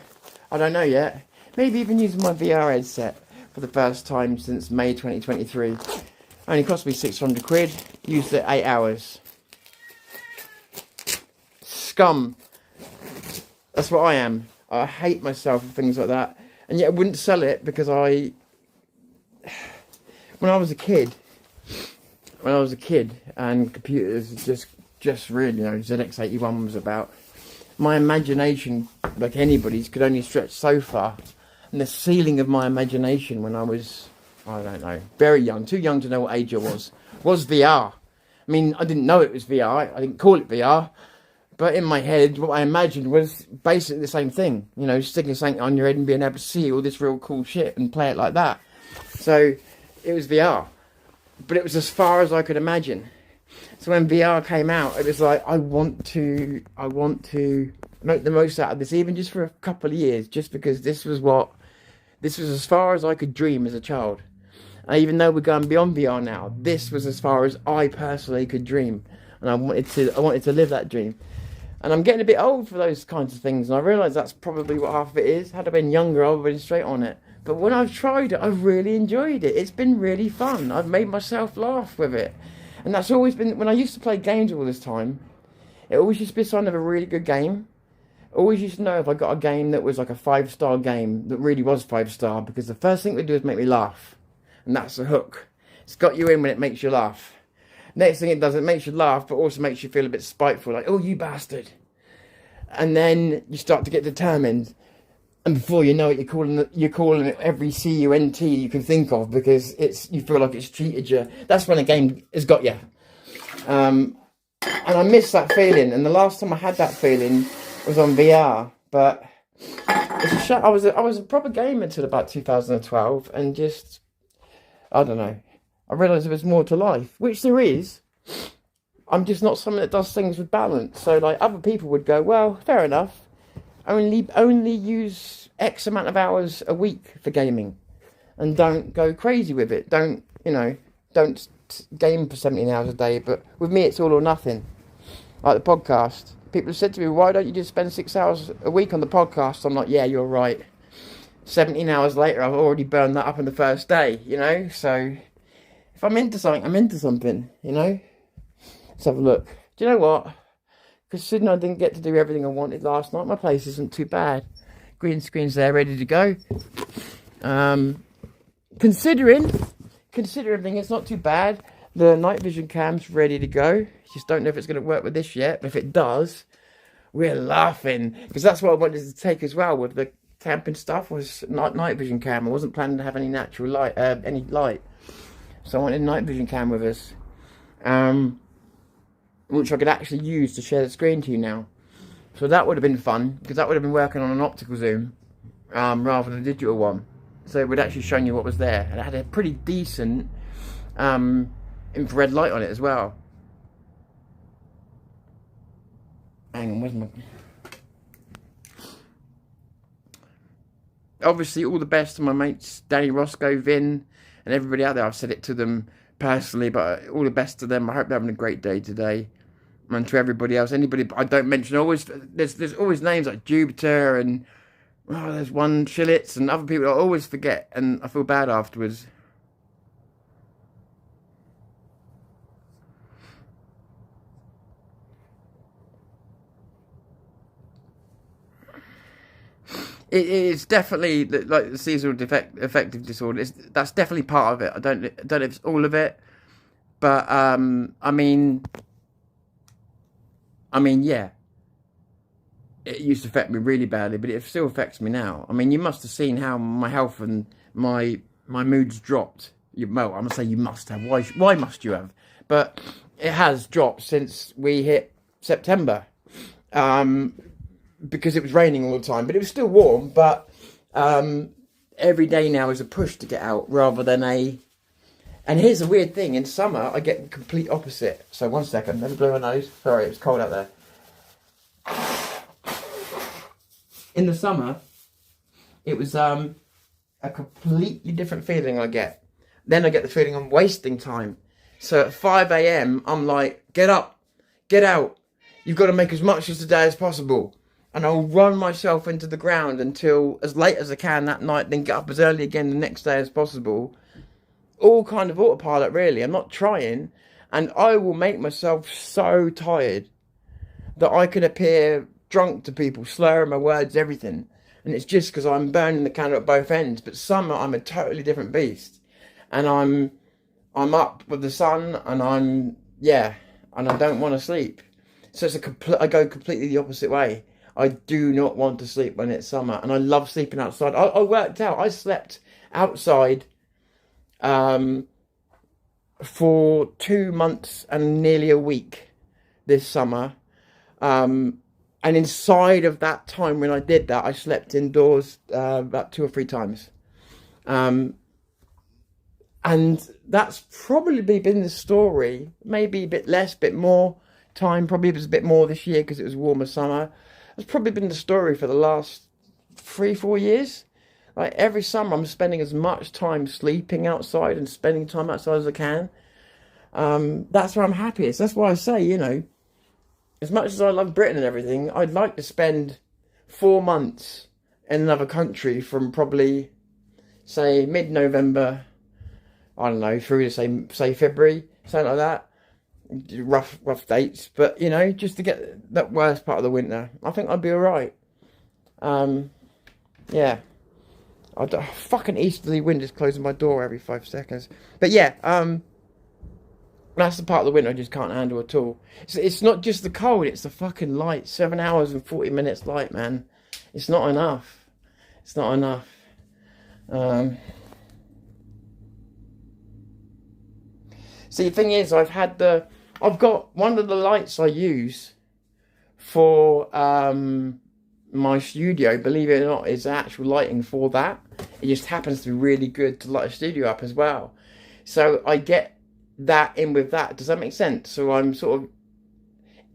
I don't know yet. Maybe even using my VR headset for the first time since May 2023. Only cost me 600 quid. Used it 8 hours. Scum. That's what I am. I hate myself for things like that. And yet I wouldn't sell it because when I was a kid and computers just really, you know, ZX81 was about, my imagination, like anybody's, could only stretch so far. And the ceiling of my imagination when I was, I don't know, very young, too young to know what age I was VR. I mean, I didn't know it was VR. I didn't call it VR. But in my head, what I imagined was basically the same thing. You know, sticking something on your head and being able to see all this real cool shit and play it like that. So, it was VR. But it was as far as I could imagine. So when VR came out, it was like, I want to make the most out of this, even just for a couple of years, just because this was as far as I could dream as a child. And even though we're going beyond VR now, this was as far as I personally could dream. And I wanted to live that dream. And I'm getting a bit old for those kinds of things, and I realise that's probably what half of it is. Had I been younger, I would have been straight on it. But when I've tried it, I've really enjoyed it. It's been really fun. I've made myself laugh with it. And that's always been, when I used to play games all this time, it always used to be a sign of a really good game. I always used to know if I got a game that was like a 5-star game, that really was 5-star, because the first thing it would do is make me laugh. And that's the hook. It's got you in when it makes you laugh. Next thing it does, it makes you laugh, but also makes you feel a bit spiteful, like, oh, you bastard. And then you start to get determined. And before you know it, you're calling it every CUNT you can think of, because you feel like it's cheated you. That's when a game has got you. And I miss that feeling. And the last time I had that feeling was on VR. But it's a shame. I was a proper gamer until about 2012, and just, I don't know. I realised there was more to life, which there is. I'm just not someone that does things with balance. So like other people would go, well, fair enough. Only use X amount of hours a week for gaming, and don't go crazy with it. Don't game for 17 hours a day. But with me, it's all or nothing. Like the podcast. People have said to me, why don't you just spend 6 hours a week on the podcast? I'm like, yeah, you're right. 17 hours later, I've already burned that up in the first day, you know? So if I'm into something, I'm into something, you know? Let's have a look. Do you know what? Considering I didn't get to do everything I wanted last night, my place isn't too bad. Green screen's there, ready to go. Considering everything, it's not too bad. The night vision cam's ready to go. Just don't know if it's going to work with this yet. But if it does, we're laughing. Because that's what I wanted to take as well with the camping stuff, was night vision cam. I wasn't planning to have any natural light, any light. So I wanted a night vision cam with us, which I could actually use to share the screen to you now. So that would have been fun, because that would have been working on an optical zoom rather than a digital one. So it would actually show you what was there, and it had a pretty decent infrared light on it as well. Hang on, where's my... Obviously, all the best to my mates Danny, Roscoe, Vin, and everybody out there. I've said it to them personally, but all the best to them. I hope they're having a great day today. And to everybody else, anybody I don't mention, there's always names like Jupiter and there's one Shillits and other people I always forget, and I feel bad afterwards. It is definitely like the seasonal affective disorder. That's definitely part of it. I don't know if it's all of it, but I mean, yeah. It used to affect me really badly, but it still affects me now. I mean, you must have seen how my health and my moods dropped. Well, I'm gonna say you must have. Why must you have? But it has dropped since we hit September. Because it was raining all the time, but it was still warm. But every day now is a push to get out rather than a... And here's the weird thing, in summer I get the complete opposite. So 1 second, let me blow my nose. Sorry, it's cold out there. In the summer, it was a completely different feeling I get. Then I get the feeling I'm wasting time. So at 5 AM, I'm like, get up, get out. You've got to make as much of today as possible. And I'll run myself into the ground until as late as I can that night, then get up as early again the next day as possible. All kind of autopilot, really. I'm not trying. And I will make myself so tired that I can appear drunk to people, slurring my words, everything. And it's just because I'm burning the candle at both ends. But summer, I'm a totally different beast. And I'm up with the sun, and and I don't want to sleep. So it's I go completely the opposite way. I do not want to sleep when it's summer, and I love sleeping outside. I worked out. I slept outside for 2 months and nearly a week this summer. And inside of that time when I did that, I slept indoors about 2 or 3 times. And that's probably been the story. Maybe a bit less, bit more time. Probably it was a bit more this year because it was warmer summer. It's probably been the story for the last 3-4 years. Like every summer I'm spending as much time sleeping outside and spending time outside as I can. That's where I'm happiest. That's why I say, you know, as much as I love Britain and everything, I'd like to spend 4 months in another country from probably, say, mid-November, I don't know, through to say February, something like that. Rough dates, but you know, just to get that worst part of the winter, I think I'd be alright. Yeah, fucking easterly wind is closing my door every 5 seconds. But yeah, that's the part of the winter I just can't handle at all. It's not just the cold, it's the fucking light. 7 hours and 40 minutes light, man. It's not enough. It's not enough. See, the thing is, I've got one of the lights I use for my studio, believe it or not, is actual lighting for that. It just happens to be really good to light a studio up as well. So I get that in with that. Does that make sense? So I'm sort of...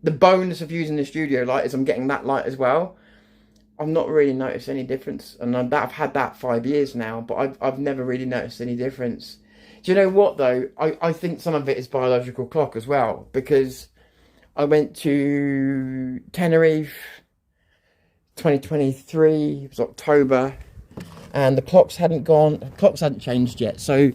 The bonus of using the studio light is I'm getting that light as well. I've not really noticed any difference. And I've had that 5 years now, but I've never really noticed any difference. Do you know what, though? I think some of it is biological clock as well, because I went to Tenerife 2023, it was October, and the clocks hadn't changed yet. So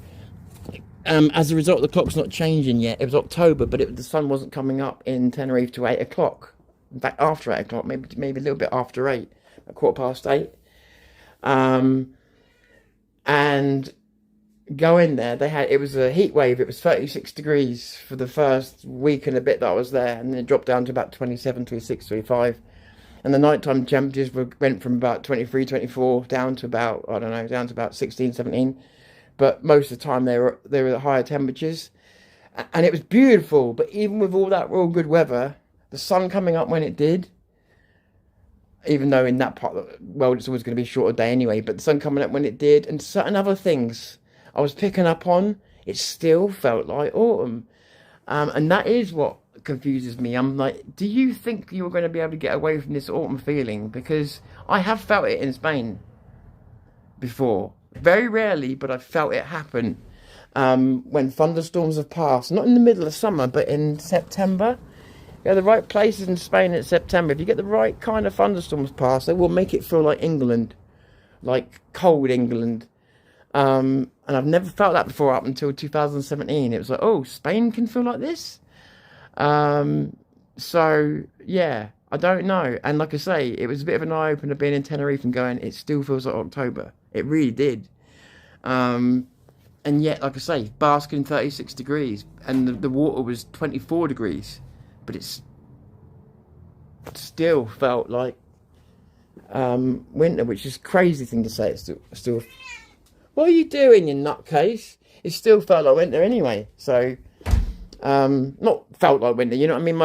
as a result, the clock's not changing yet. It was October, but the sun wasn't coming up in Tenerife to 8 o'clock. In fact, after 8 o'clock, maybe a little bit after 8, at 8:15. And going there, it was a heat wave. It was 36 degrees for the first week and a bit that I was there, and then it dropped down to about 27, 26, 25. And the nighttime temperatures went from about 23, 24 down to about, I don't know, down to about 16, 17. but most of the time they were at higher temperatures, and it was beautiful. But even with all that real good weather, the sun coming up when it did, even though in that part of the world it's always going to be a shorter day anyway, but the sun coming up when it did, and certain other things I was picking up on, it still felt like autumn. And that is what confuses me. I'm like, do you think you're going to be able to get away from this autumn feeling? Because I have felt it in Spain before. Very rarely, but I've felt it happen. When thunderstorms have passed, not in the middle of summer, but in September. You know, the right places in Spain in September, if you get the right kind of thunderstorms past, they will make it feel like England, like cold England. And I've never felt that before up until 2017. It was like, oh, Spain can feel like this? So, yeah, I don't know. And like I say, it was a bit of an eye-opener being in Tenerife and going, it still feels like October. It really did. And yet, like I say, basking in 36 degrees, and the water was 24 degrees. But it still felt like winter, which is a crazy thing to say. It's still. What are you doing, you nutcase? It still felt like winter anyway. So, not felt like winter. You know what I mean?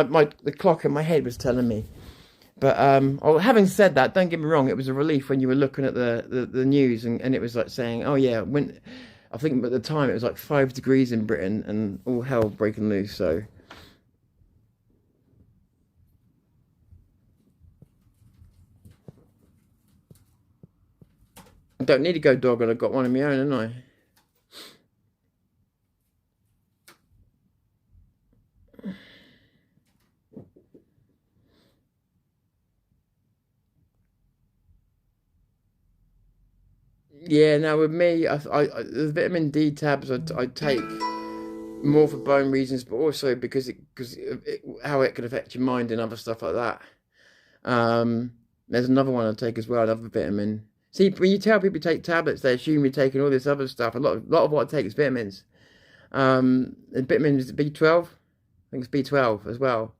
The clock in my head was telling me. But having said that, don't get me wrong. It was a relief when you were looking at the news and it was like saying, oh yeah, I think at the time it was like 5 degrees in Britain and all hell breaking loose. So. I don't need to go dog, and I've got one of my own, haven't I? Yeah, now with me, the vitamin D tabs I take more for bone reasons, but also because how it can affect your mind and other stuff like that. There's another one I take as well, another vitamin. See, when you tell people to take tablets, they assume you're taking all this other stuff. A lot of what I take is vitamins. And vitamins, B12? I think it's B12 as well.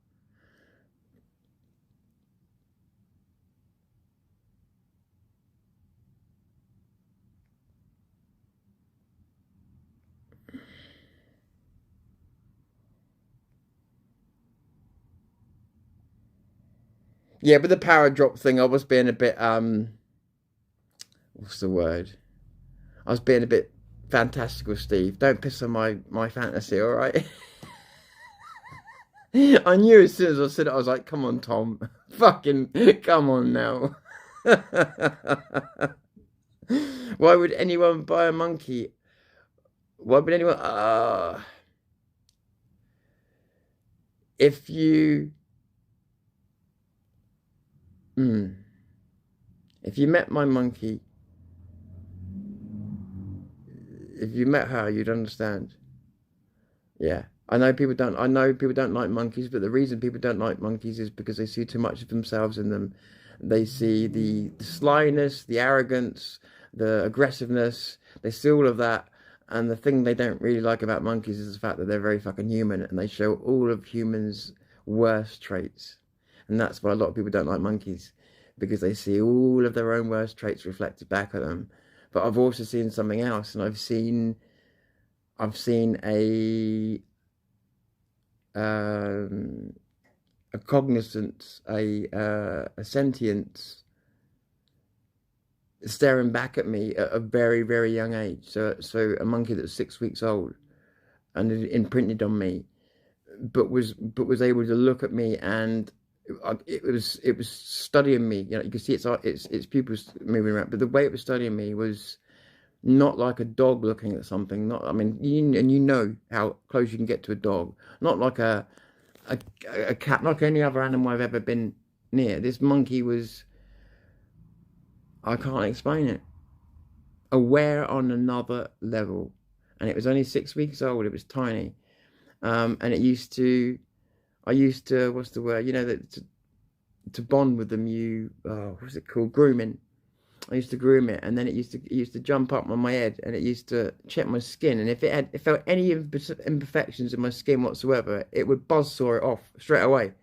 Yeah, but the power drop thing, I was being a bit, what's the word? I was being a bit fantastical, Steve. Don't piss on my fantasy, all right? I knew as soon as I said it, I was like, come on, Tom. Fucking come on now. Why would anyone buy a monkey? Why would anyone... if you... If you met my monkey... If you met her, you'd understand. Yeah. I know people don't like monkeys, but the reason people don't like monkeys is because they see too much of themselves in them. They see the slyness, the arrogance, the aggressiveness. They see all of that. And the thing they don't really like about monkeys is the fact that they're very fucking human, and they show all of humans' worst traits. And that's why a lot of people don't like monkeys, because they see all of their own worst traits reflected back at them. But I've also seen something else, and I've seen a cognizance, a sentience staring back at me at a very, very young age. So a monkey that was 6 weeks old and it imprinted on me, but was able to look at me, and it was studying me. You know, you can see its pupils moving around, but the way it was studying me was not like a dog looking at something. Not, I mean, you know how close you can get to a dog. Not like a cat, like any other animal I've ever been near. This monkey was, I can't explain it, aware on another level. And it was only 6 weeks old. It was tiny. And I used to, what's the word? You know, that to bond with them, what's it called? Grooming. I used to groom it, and then it used to jump up on my head, and it used to check my skin. And if it felt any imperfections in my skin whatsoever, it would buzzsaw it off straight away.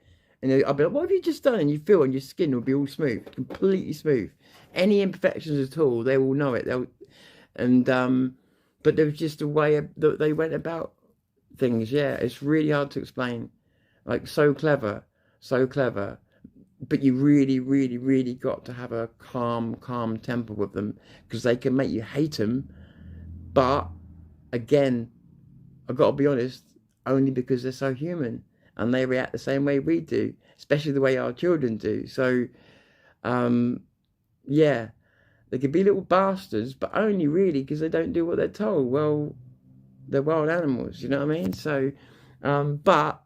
And I'd be like, what have you just done? And you feel, and your skin will be all smooth, completely smooth. Any imperfections at all, they will know it. But there was just a way that they went about things. Yeah, it's really hard to explain. Like, so clever, so clever. But you really, really, really got to have a calm temper with them, because they can make you hate them. But again, I've got to be honest, only because they're so human and they react the same way we do, especially the way our children do. So, yeah, they could be little bastards, but only really because they don't do what they're told. Well, they're wild animals, you know what I mean? So, but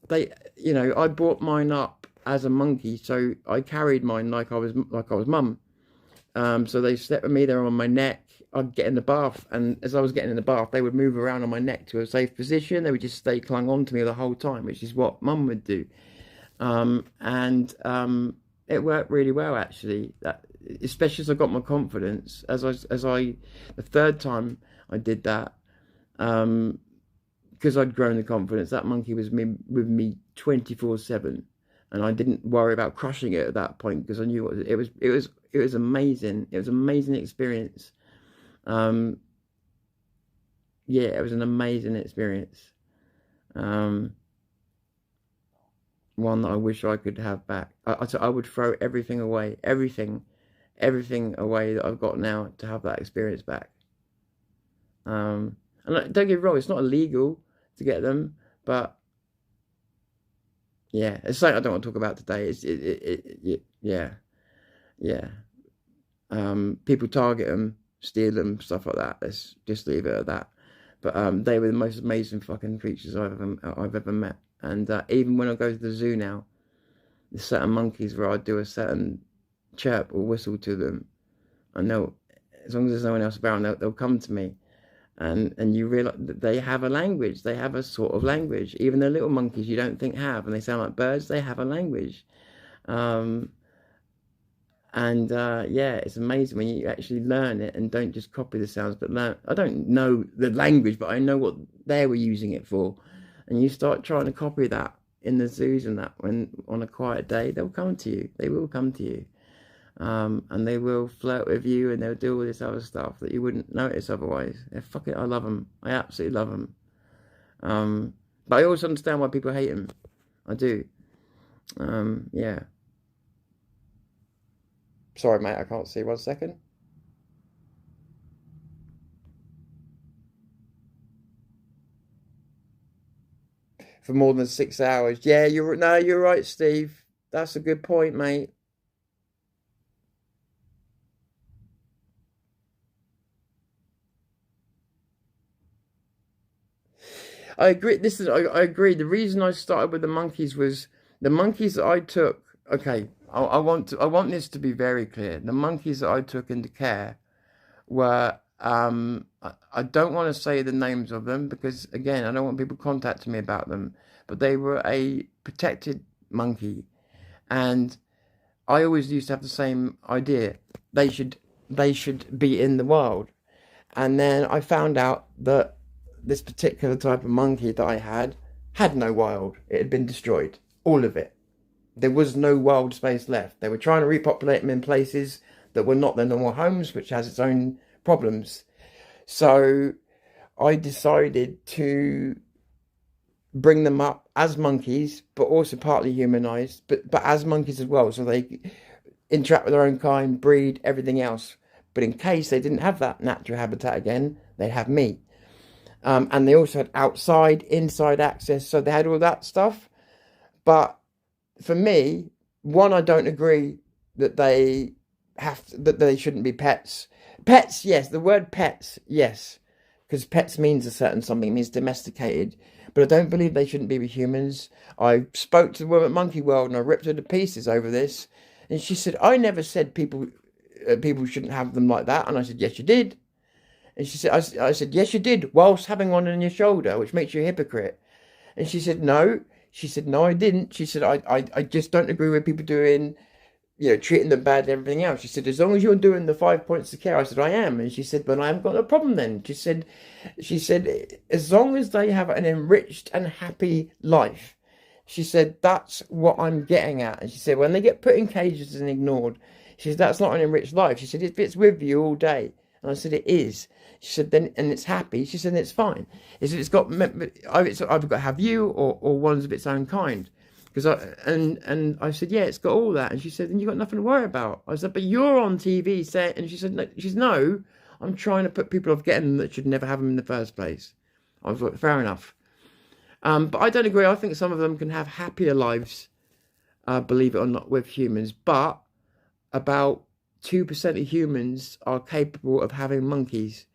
they, you know, I brought mine up as a monkey, so I carried mine like I was mum. So they slept with me, they were on my neck. I'd get in the bath, and as I was getting in the bath, they would move around on my neck to a safe position. They would just stay clung on to me the whole time, which is what mum would do. It worked really well, actually. Especially as I got my confidence. The third time I did that, because I'd grown the confidence, that monkey was with me 24/7, and I didn't worry about crushing it at that point, because I knew it was amazing. It was an amazing experience. Yeah, it was an amazing experience. One that I wish I could have back. I would throw everything away, everything away that I've got now to have that experience back. And don't get me wrong, it's not illegal to get them, but yeah, it's something I don't want to talk about today. Yeah. People target them, steal them, stuff like that. Let's just leave it at that. But they were the most amazing fucking creatures I've ever met. And even when I go to the zoo now, there's certain monkeys where I do a certain chirp or whistle to them, and they'll, as long as there's no one else around, they'll come to me. And you realise that they have a language. They have a sort of language. Even the little monkeys you don't think have, and they sound like birds, they have a language. Yeah, it's amazing when you actually learn it and don't just copy the sounds, but learn. I don't know the language, but I know what they were using it for. And you start trying to copy that in the zoos and that, when on a quiet day, they'll come to you. They will come to you. And they will flirt with you, and they'll do all this other stuff that you wouldn't notice otherwise. Fuck it, I love them. I absolutely love them. But I also understand why people hate them. I do. Yeah. Sorry, mate, I can't see. 1 second. For more than 6 hours. Yeah, you're right, Steve. That's a good point, mate. I agree. I agree. The reason I started with the monkeys was the monkeys that I took. Okay, I want this to be very clear. The monkeys that I took into care were. I don't want to say the names of them, because again, I don't want people contacting me about them. But they were a protected monkey, and I always used to have the same idea. They should be in the wild, and then I found out that this particular type of monkey that I had no wild. It had been destroyed, all of it. There was no wild space left. They were trying to repopulate them in places that were not their normal homes, which has its own problems. So I decided to bring them up as monkeys, but also partly humanized, but as monkeys as well, so they interact with their own kind, breed, everything else. But in case they didn't have that natural habitat again, they'd have me. And they also had outside, inside access, so they had all that stuff. But for me, one, I don't agree that they shouldn't be pets. Pets, yes. The word pets, yes, because pets means a certain something. It means domesticated. But I don't believe they shouldn't be with humans. I spoke to the woman at Monkey World, and I ripped her to pieces over this. And she said, "I never said people shouldn't have them like that." And I said, "Yes, you did." And she said, I said, "Yes, you did, whilst having one on your shoulder, which makes you a hypocrite." And she said, "No." She said, "No, I didn't." She said, I just don't agree with people doing, treating them bad and everything else." She said, "As long as you're doing the 5 points of care." I said, "I am." And she said, "But I haven't got a problem then." She said, "As long as they have an enriched and happy life." She said, "That's what I'm getting at." And she said, "When they get put in cages and ignored," she said, "that's not an enriched life." She said, "If it's with you all day And I said, it is. She said, then, and it's happy. She said, it's fine. It's either got to have you or one's of its own kind. Because I said, yeah, it's got all that. And she said, then you've got nothing to worry about. I said, but you're on TV saying, and she said, no, I'm trying to put people off getting them that should never have them in the first place. I was like, fair enough. But I don't agree. I think some of them can have happier lives, believe it or not, with humans. But about 2% of humans are capable of having monkeys.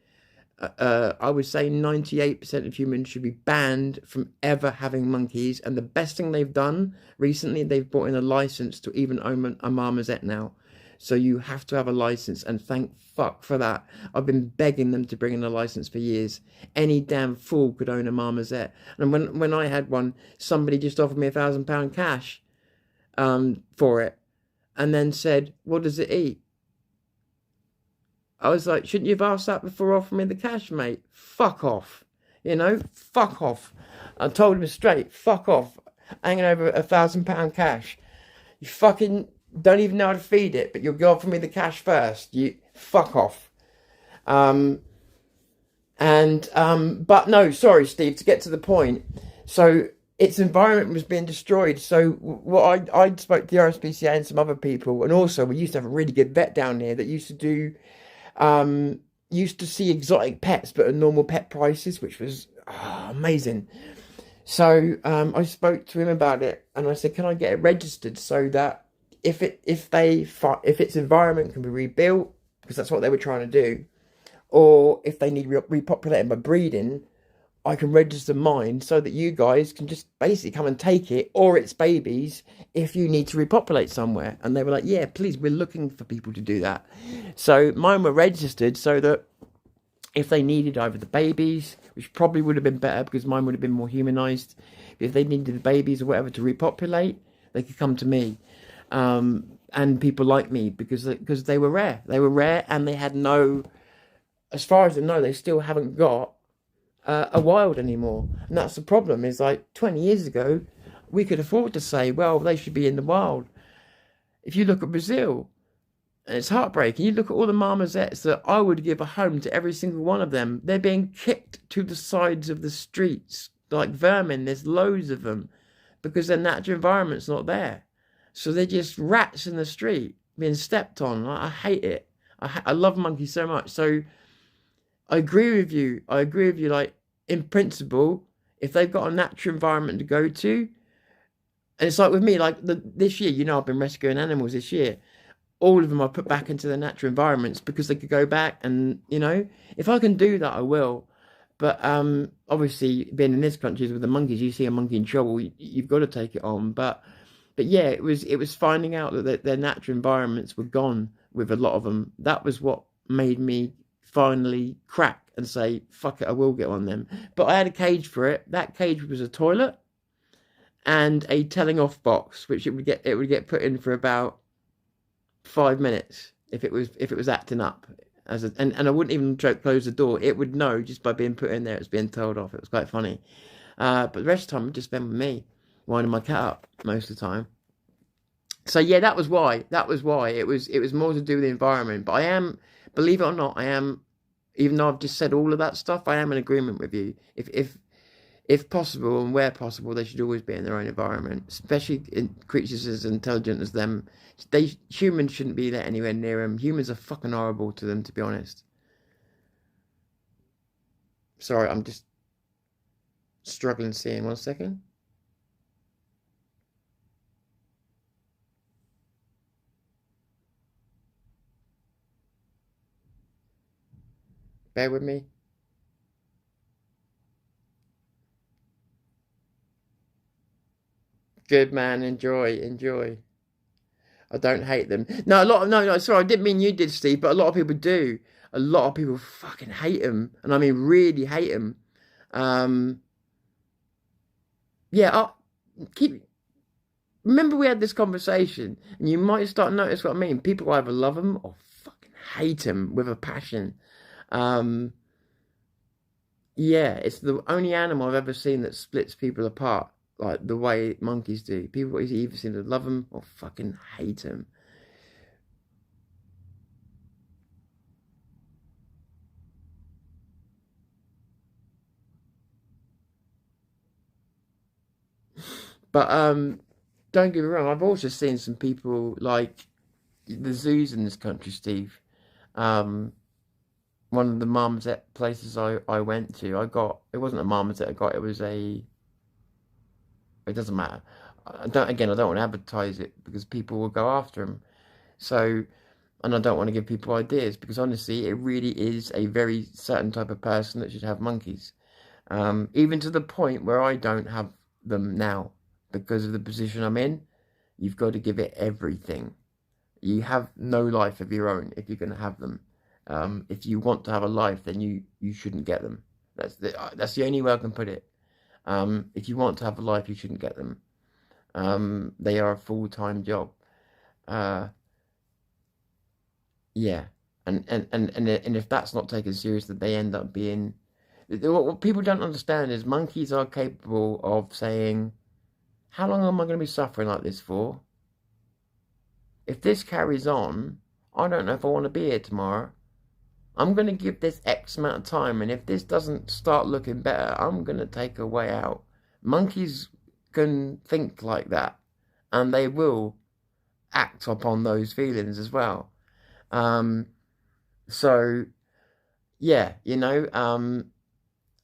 I would say 98% of humans should be banned from ever having monkeys. And the best thing they've done recently, they've brought in a license to even own a marmoset now. So you have to have a license, and thank fuck for that. I've been begging them to bring in a license for years. Any damn fool could own a marmoset. And when I had one, somebody just offered me £1,000 cash for it, and then said, what does it eat? I was like, shouldn't you have asked that before offering me the cash, mate? Fuck off. You know, fuck off. I told him straight, fuck off. Hanging over £1,000 cash. You fucking don't even know how to feed it, but you'll go offer me the cash first. You fuck off. But no, sorry, Steve, to get to the point. So its environment was being destroyed. So what I spoke to the RSPCA and some other people, and also we used to have a really good vet down here that used to do, used to see exotic pets, but at normal pet prices, which was amazing. So I spoke to him about it, and I said, can I get it registered so that if its environment can be rebuilt, because that's what they were trying to do, or if they need repopulating by breeding, I can register mine so that you guys can just basically come and take it, or its babies, if you need to repopulate somewhere. And they were like, yeah, please, we're looking for people to do that. So mine were registered so that if they needed either the babies, which probably would have been better because mine would have been more humanized, if they needed the babies or whatever to repopulate, they could come to me. And people like me because they were rare. They were rare, and they had no, as far as I know, they still haven't got a wild anymore. And that's the problem, is like 20 years ago, we could afford to say, well, they should be in the wild. If you look at Brazil, and it's heartbreaking, you look at all the marmosets that I would give a home to every single one of them. They're being kicked to the sides of the streets like vermin. There's loads of them because their natural environment's not there. So they're just rats in the street being stepped on. I hate it. I love monkeys so much. So I agree with you. Like, in principle, if they've got a natural environment to go to, and it's like with me, like this year, you know, I've been rescuing animals this year. All of them I put back into their natural environments because they could go back, and, you know, if I can do that, I will. But obviously, being in this country with the monkeys, you see a monkey in trouble, you've got to take it on. But yeah, it was finding out that their natural environments were gone with a lot of them. That was what made me finally crack and say, fuck it, I will get on them. But I had a cage for it. That cage was a toilet and a telling off box, which it would get put in for about 5 minutes if it was acting up. And I wouldn't even close the door. It would know just by being put in there it's being told off. It was quite funny. But the rest of the time, it just spent with me, winding my cat up most of the time. So yeah, that was why. It was more to do with the environment. But I am, believe it or not, even though I've just said all of that stuff, I am in agreement with you. If possible and where possible, they should always be in their own environment, especially in creatures as intelligent as them. Humans shouldn't be there anywhere near them. Humans are fucking horrible to them, to be honest. Sorry, I'm just struggling seeing. 1 second. Bear with me. Good, man. Enjoy. I don't hate them. No, no, sorry, I didn't mean you did, Steve, but a lot of people do. A lot of people fucking hate them, and I mean really hate them. Yeah, remember we had this conversation, and you might start to notice what I mean. People either love them or fucking hate them with a passion. Yeah, it's the only animal I've ever seen that splits people apart like the way monkeys do. People either seem to love them or fucking hate them. But don't get me wrong, I've also seen some people like the zoos in this country, Steve. One of the marmoset places I went to, it wasn't a marmoset I got, it was it doesn't matter. I don't want to advertise it because people will go after them. So, and I don't want to give people ideas because honestly, it really is a very certain type of person that should have monkeys. Even to the point where I don't have them now because of the position I'm in. You've got to give it everything. You have no life of your own if you're going to have them. If you want to have a life, then you shouldn't get them. That's the only way I can put it. If you want to have a life, you shouldn't get them. They are a full-time job. Yeah, and if that's not taken seriously, they end up being. What people don't understand is monkeys are capable of saying, "How long am I going to be suffering like this for? If this carries on, I don't know if I want to be here tomorrow. I'm going to give this X amount of time, and if this doesn't start looking better, I'm going to take a way out." Monkeys can think like that, and they will act upon those feelings as well. So, yeah,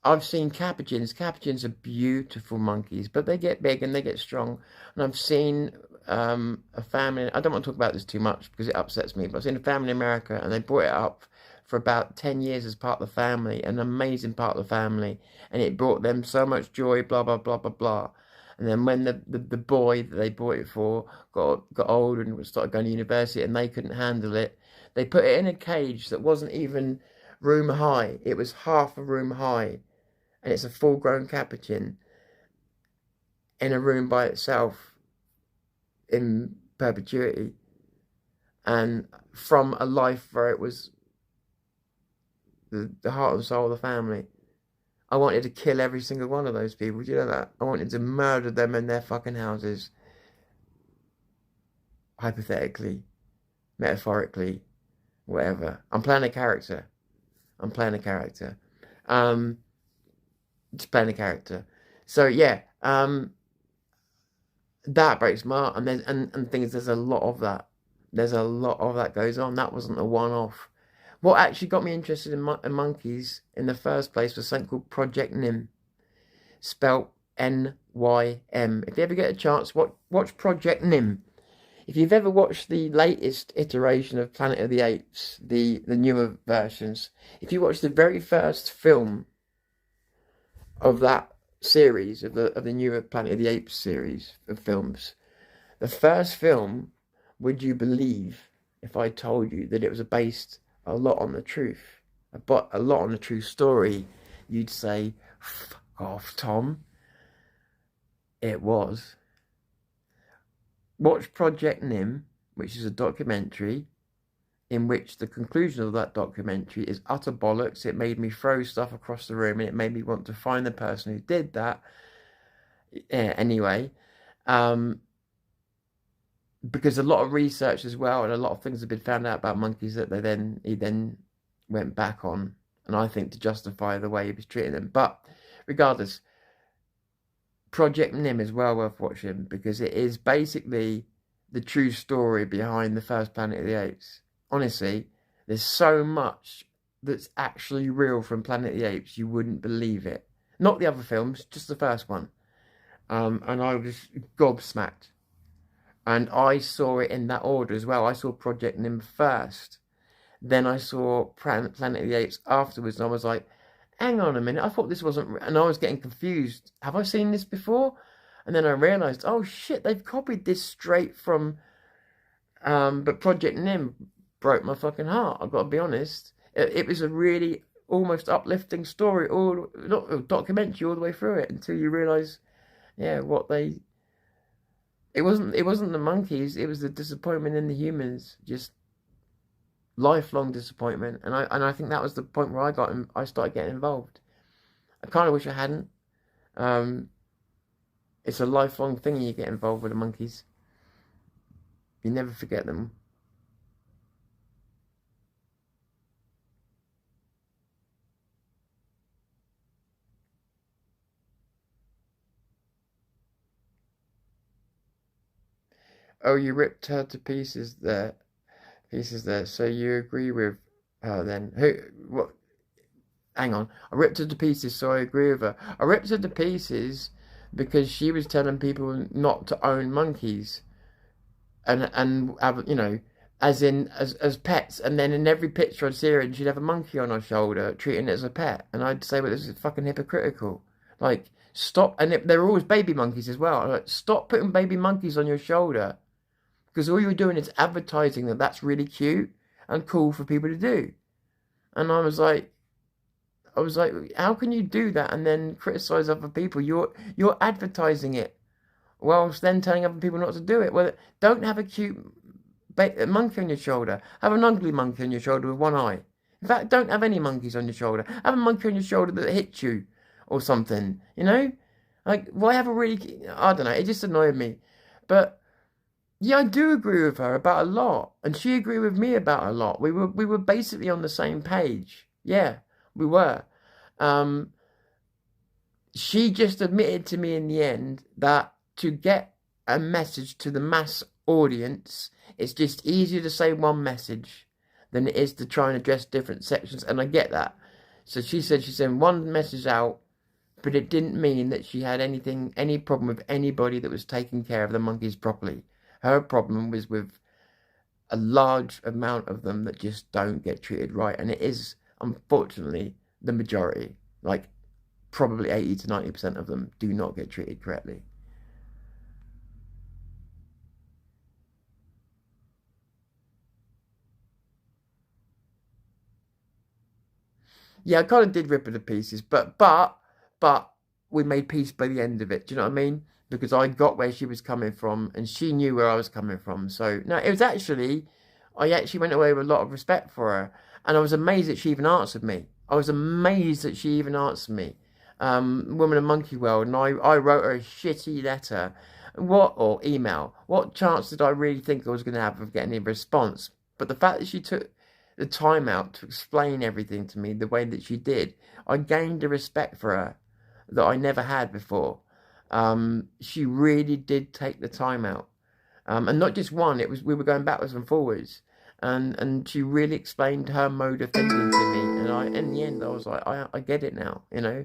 I've seen capuchins. Capuchins are beautiful monkeys, but they get big and they get strong. And I've seen a family, I don't want to talk about this too much because it upsets me, but I've seen a family in America and they brought it up for about 10 years as part of the family, an amazing part of the family, and it brought them so much joy, blah, blah, blah, blah, blah. And then when the boy that they bought it for got older and started going to university and they couldn't handle it, they put it in a cage that wasn't even room high. It was half a room high. And it's a full-grown capuchin in a room by itself in perpetuity. And from a life where it was the heart and soul of the family. I wanted to kill every single one of those people. Do you know that? I wanted to murder them in their fucking houses. Hypothetically, metaphorically, whatever. I'm playing a character. Just playing a character. So yeah, that breaks my heart. And things. There's a lot of that. There's a lot of that goes on. That wasn't a one-off. What actually got me interested in monkeys in the first place was something called Project Nym, spelt N-Y-M. If you ever get a chance, watch Project Nym. If you've ever watched the latest iteration of Planet of the Apes, the newer versions, if you watch the very first film of that series, of the newer Planet of the Apes series of films, the first film, would you believe if I told you that it was based a lot on the truth, but a lot on the true story? You'd say, "Fuck off, Tom." It was. Watch Project Nym, which is a documentary in which the conclusion of that documentary is utter bollocks. It made me throw stuff across the room and it made me want to find the person who did that. Yeah, anyway, because a lot of research as well and a lot of things have been found out about monkeys that he then went back on, and I think to justify the way he was treating them. But regardless, Project Nym is well worth watching because it is basically the true story behind the first Planet of the Apes. Honestly, there's so much that's actually real from Planet of the Apes, you wouldn't believe it. Not the other films, just the first one. And I was gobsmacked. And I saw it in that order as well. I saw Project Nym first. Then I saw Planet of the Apes afterwards. And I was like, hang on a minute. I thought this wasn't... And I was getting confused. Have I seen this before? And then I realised, oh shit, they've copied this straight from... but Project Nym broke my fucking heart. I've got to be honest. It was a really almost uplifting story. Documentary all the way through it. Until you realise, yeah, what they... It wasn't the monkeys, it was the disappointment in the humans, just lifelong disappointment. And I think that was the point where I started getting involved. I kind of wish I hadn't. It's a lifelong thing you get involved with the monkeys. You never forget them. Oh, you ripped her to pieces there. So you agree with her then? Who? What? Hang on. I ripped her to pieces, so I agree with her. I ripped her to pieces because she was telling people not to own monkeys, and have, you know, as pets. And then in every picture I'd see her, and she'd have a monkey on her shoulder, treating it as a pet. And I'd say, well, this is fucking hypocritical. Like, stop. And they're always baby monkeys as well. Like, stop putting baby monkeys on your shoulder, because all you're doing is advertising that that's really cute and cool for people to do. And I was like, how can you do that and then criticize other people? You're advertising it, whilst then telling other people not to do it. Well, don't have a cute monkey on your shoulder. Have an ugly monkey on your shoulder with one eye. In fact, don't have any monkeys on your shoulder. Have a monkey on your shoulder that hits you or something, you know? Like, why have a really... I don't know, it just annoyed me. But, yeah, I do agree with her about a lot. And she agreed with me about a lot. We were basically on the same page. Yeah, we were. She just admitted to me in the end that to get a message to the mass audience, it's just easier to say one message than it is to try and address different sections. And I get that. So she said she sent one message out, but it didn't mean that she had any problem with anybody that was taking care of the monkeys properly. Her problem was with a large amount of them that just don't get treated right. And it is, unfortunately, the majority. Like, probably 80 to 90% of them do not get treated correctly. Yeah, I kind of did rip her to pieces, but we made peace by the end of it. Do you know what I mean? Because I got where she was coming from, and she knew where I was coming from. So, no, it was actually, I actually went away with a lot of respect for her, and I was amazed that she even answered me. Woman of Monkey World, and I wrote her a shitty letter. Or email. What chance did I really think I was going to have of getting a response? But the fact that she took the time out to explain everything to me the way that she did, I gained a respect for her that I never had before. She really did take the time out, and not just one. We were going backwards and forwards, and she really explained her mode of thinking to me. And in the end, I was like, I get it now, you know.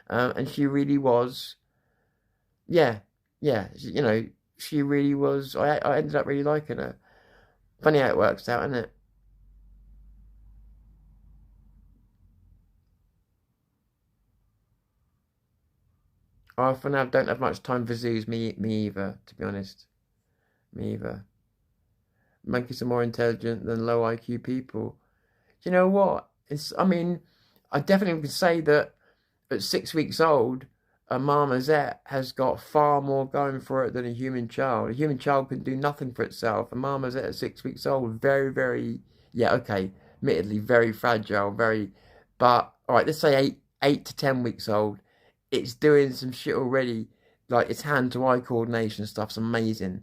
And she really was, you know, she really was. I ended up really liking her. Funny how it works out, isn't it? I often don't have much time for zoos, me either, to be honest. Me either. Monkeys are more intelligent than low IQ people. Do you know what? I definitely can say that at 6 weeks old, a marmoset has got far more going for it than a human child. A human child can do nothing for itself. A marmoset at 6 weeks old, very, very, admittedly, very fragile, but, all right, let's say 8 to 10 weeks old. It's doing some shit already. Like, its hand-to-eye coordination stuff's amazing.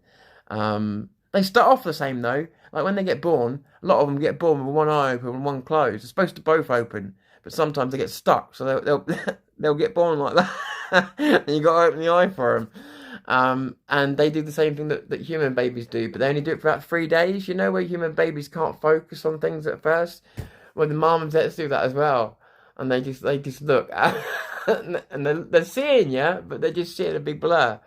They start off the same, though. Like, when they get born, a lot of them get born with one eye open and one closed. They're supposed to both open, but sometimes they get stuck, so they'll get born like that. And you got to open the eye for them. And they do the same thing that human babies do, but they only do it for about 3 days. You know, where human babies can't focus on things at first? Well, the marmosets do that as well. And they just look, and they're seeing you, but they're just seeing a big blur.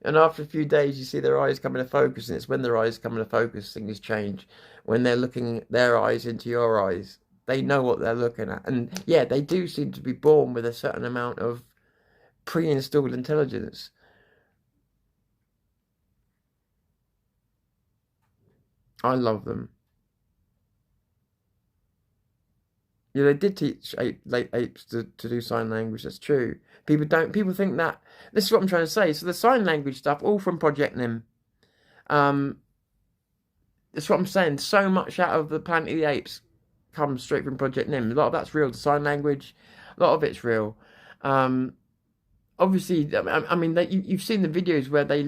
And after a few days, you see their eyes come into focus, and it's when their eyes come into focus, things change. When they're looking their eyes into your eyes, they know what they're looking at. And yeah, they do seem to be born with a certain amount of pre-installed intelligence. I love them. Yeah, they did teach apes to do sign language. That's true. People think that. This is what I'm trying to say. So the sign language stuff, all from Project Nim. That's what I'm saying. So much out of the Planet of the Apes comes straight from Project Nim. A lot of that's real. The sign language, a lot of it's real. Obviously, I mean, you've seen the videos where they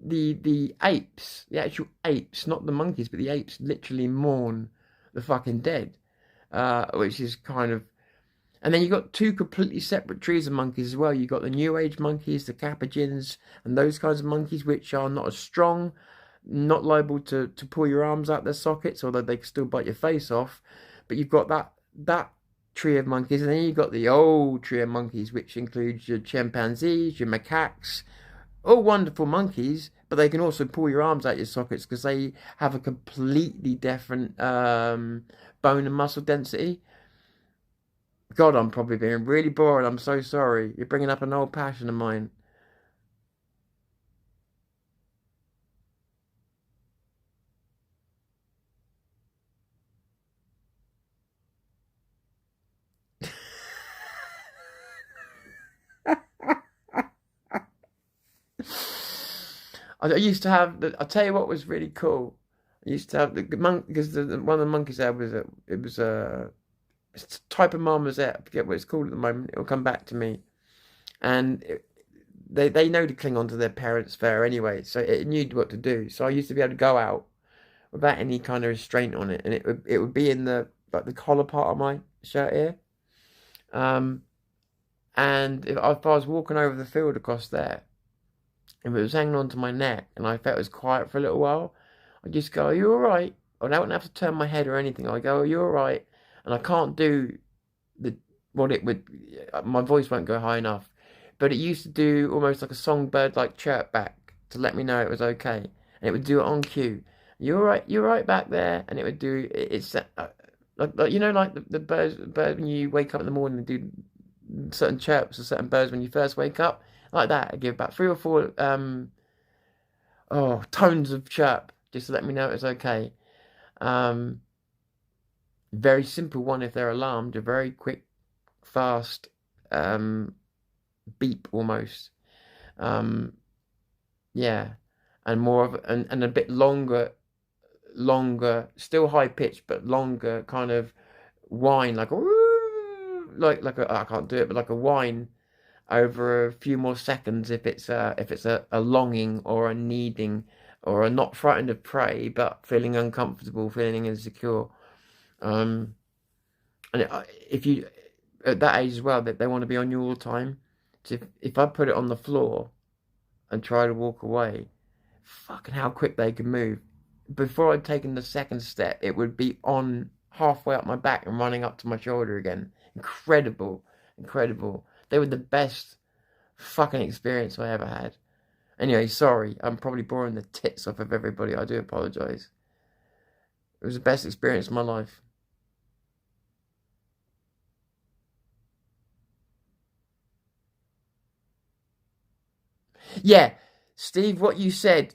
the apes, the actual apes, not the monkeys, but the apes literally mourn the fucking dead. Which is kind of... And then you've got two completely separate trees of monkeys as well. You've got the New Age monkeys, the Capuchins, and those kinds of monkeys, which are not as strong. not liable to pull your arms out their sockets, although they can still bite your face off. But you've got that tree of monkeys, and then you've got the old tree of monkeys, which includes your chimpanzees, your macaques, all wonderful monkeys, but they can also pull your arms out your sockets because they have a completely different bone and muscle density. God, I'm probably being really bored. I'm so sorry. You're bringing up an old passion of mine. I used to have. I'll tell you what was really cool. I used to have the monk because one of the monkeys there was a type of marmoset. I forget what it's called at the moment. It'll come back to me, and they know to cling on to their parents' fur anyway, so it knew what to do. So I used to be able to go out without any kind of restraint on it, and it would be in the collar part of my shirt here. And if I was walking over the field across there, if it was hanging onto my neck and I felt it was quiet for a little while, I'd just go, "Are you all right?" I don't have to turn my head or anything. I go, "Are you all right?" And I can't do what it would. My voice won't go high enough, but it used to do almost like a songbird like chirp back to let me know it was okay, and it would do it on cue. "You all right? You all right back there?" And it would do it's like you know, like the birds when you wake up in the morning and do certain chirps or certain birds when you first wake up, like that. I give about 3 or 4 tones of chirp just to let me know it was okay. Very simple one if they're alarmed. A very quick, fast beep almost. Yeah, and more of and a bit longer, still high pitched but longer kind of whine like a like a I can't do it, but like a whine over a few more seconds if it's a longing or a needing or a not frightened of prey but feeling uncomfortable, feeling insecure. And if you at that age as well, that they want to be on you all the time. So if I put it on the floor and try to walk away, fucking how quick they can move. Before I'd taken the second step, it would be on halfway up my back and running up to my shoulder again. Incredible. They were the best fucking experience I ever had. Anyway, sorry, I'm probably boring the tits off of everybody. I do apologise. It was the best experience of my life. Yeah, Steve, what you said,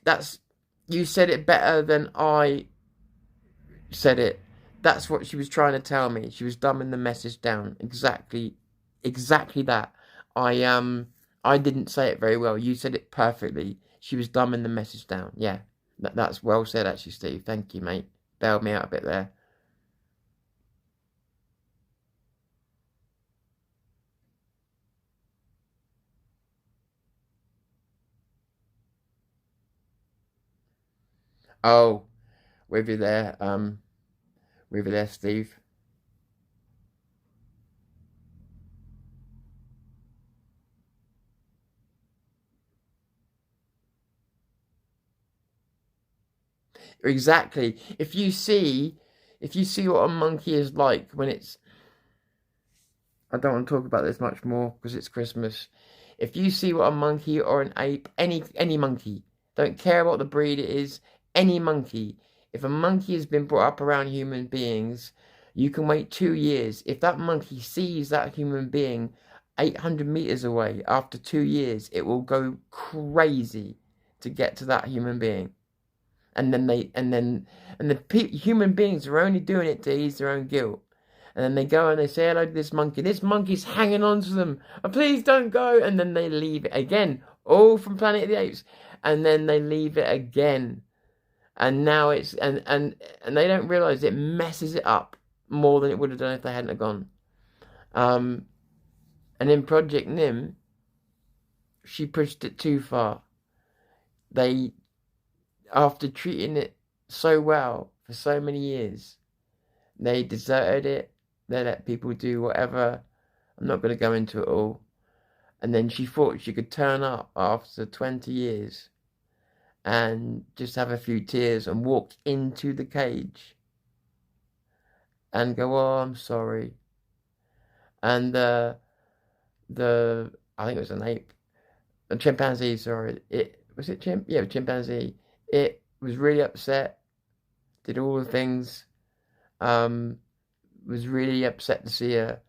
you said it better than I said it. That's what she was trying to tell me. She was dumbing the message down. Exactly that. I didn't say it very well. You said it perfectly. She was dumbing the message down. Yeah, that's well said actually, Steve. Thank you, mate. Bailed me out a bit there. Oh, with you there, Steve. Exactly. If you see what a monkey is like when it's, I don't want to talk about this much more because it's Christmas. If you see what a monkey or an ape, any monkey, don't care what the breed it is, any monkey. If a monkey has been brought up around human beings, you can wait 2 years. If that monkey sees that human being 800 meters away after 2 years, it will go crazy to get to that human being. And the human beings are only doing it to ease their own guilt. And then they go and they say hello to this monkey. This monkey's hanging on to them. Oh, please don't go. And then they leave it again. All from Planet of the Apes. And then they leave it again. And now it's and they don't realise it messes it up more than it would have done if they hadn't have gone. And in Project Nim, she pushed it too far. They, after treating it so well for so many years, they deserted it. They let people do whatever. I'm not going to go into it all. And then she thought she could turn up after 20 years and just have a few tears and walk into the cage and go, oh, I'm sorry. And I think it was an ape, a chimpanzee, sorry. Chimpanzee. It was really upset, did all the things, was really upset to see her,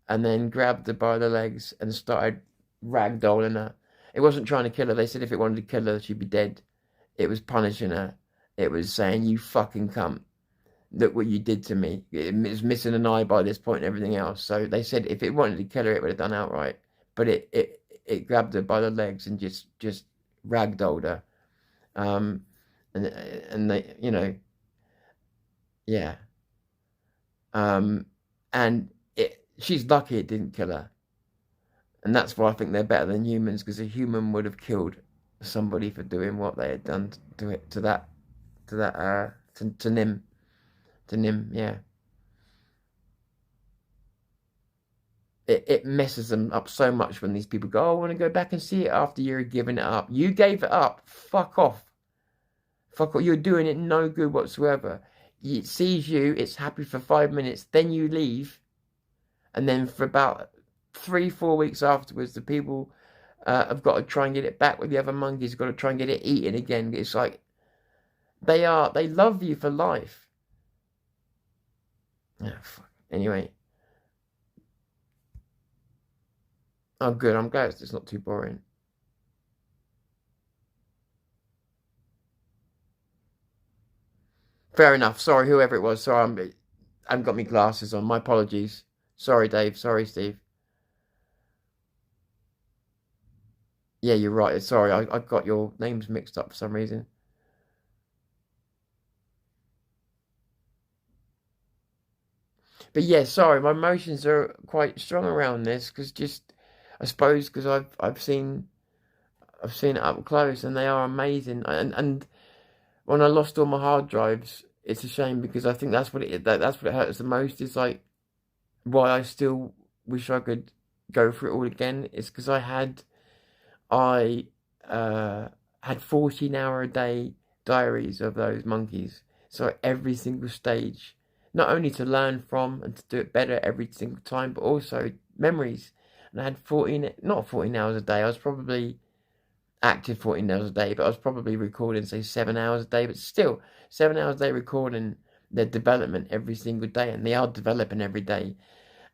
and then grabbed her by the legs and started ragdolling her. It wasn't trying to kill her. They said if it wanted to kill her, she'd be dead. It was punishing her. It was saying, you fucking cunt. Look what you did to me. It was missing an eye by this point and everything else. So they said if it wanted to kill her, it would have done outright. But it grabbed her by the legs and just ragdolled her. And they, you know, yeah. And she's lucky it didn't kill her. And that's why I think they're better than humans, because a human would have killed somebody for doing what they had done to Nim, yeah. It messes them up so much when these people go, oh, I want to go back and see it after you're giving it up. You gave it up. Fuck off. Fuck off. You're doing it no good whatsoever. It sees you, it's happy for 5 minutes, then you leave, and then for about 3-4 weeks afterwards, the people have got to try and get it back with the other monkeys, got to try and get it eaten again. It's like, they love you for life. Oh, fuck. Anyway. Oh, good. I'm glad it's not too boring. Fair enough. Sorry, whoever it was. Sorry, I haven't got my glasses on. My apologies. Sorry, Dave. Sorry, Steve. Yeah, you're right. Sorry, I got your names mixed up for some reason. But yeah, sorry, my emotions are quite strong around this, because just, I suppose, because I've seen it up close, and they are amazing. And when I lost all my hard drives, it's a shame, because I think that's what it hurts the most. Is like why I still wish I could go through it all again. Is because I had 14-hour-a-day diaries of those monkeys. So every single stage, not only to learn from and to do it better every single time, but also memories. And I had not 14 hours a day. I was probably active 14 hours a day, but I was probably recording, say, 7 hours a day. But still, 7 hours a day recording their development every single day, and they are developing every day.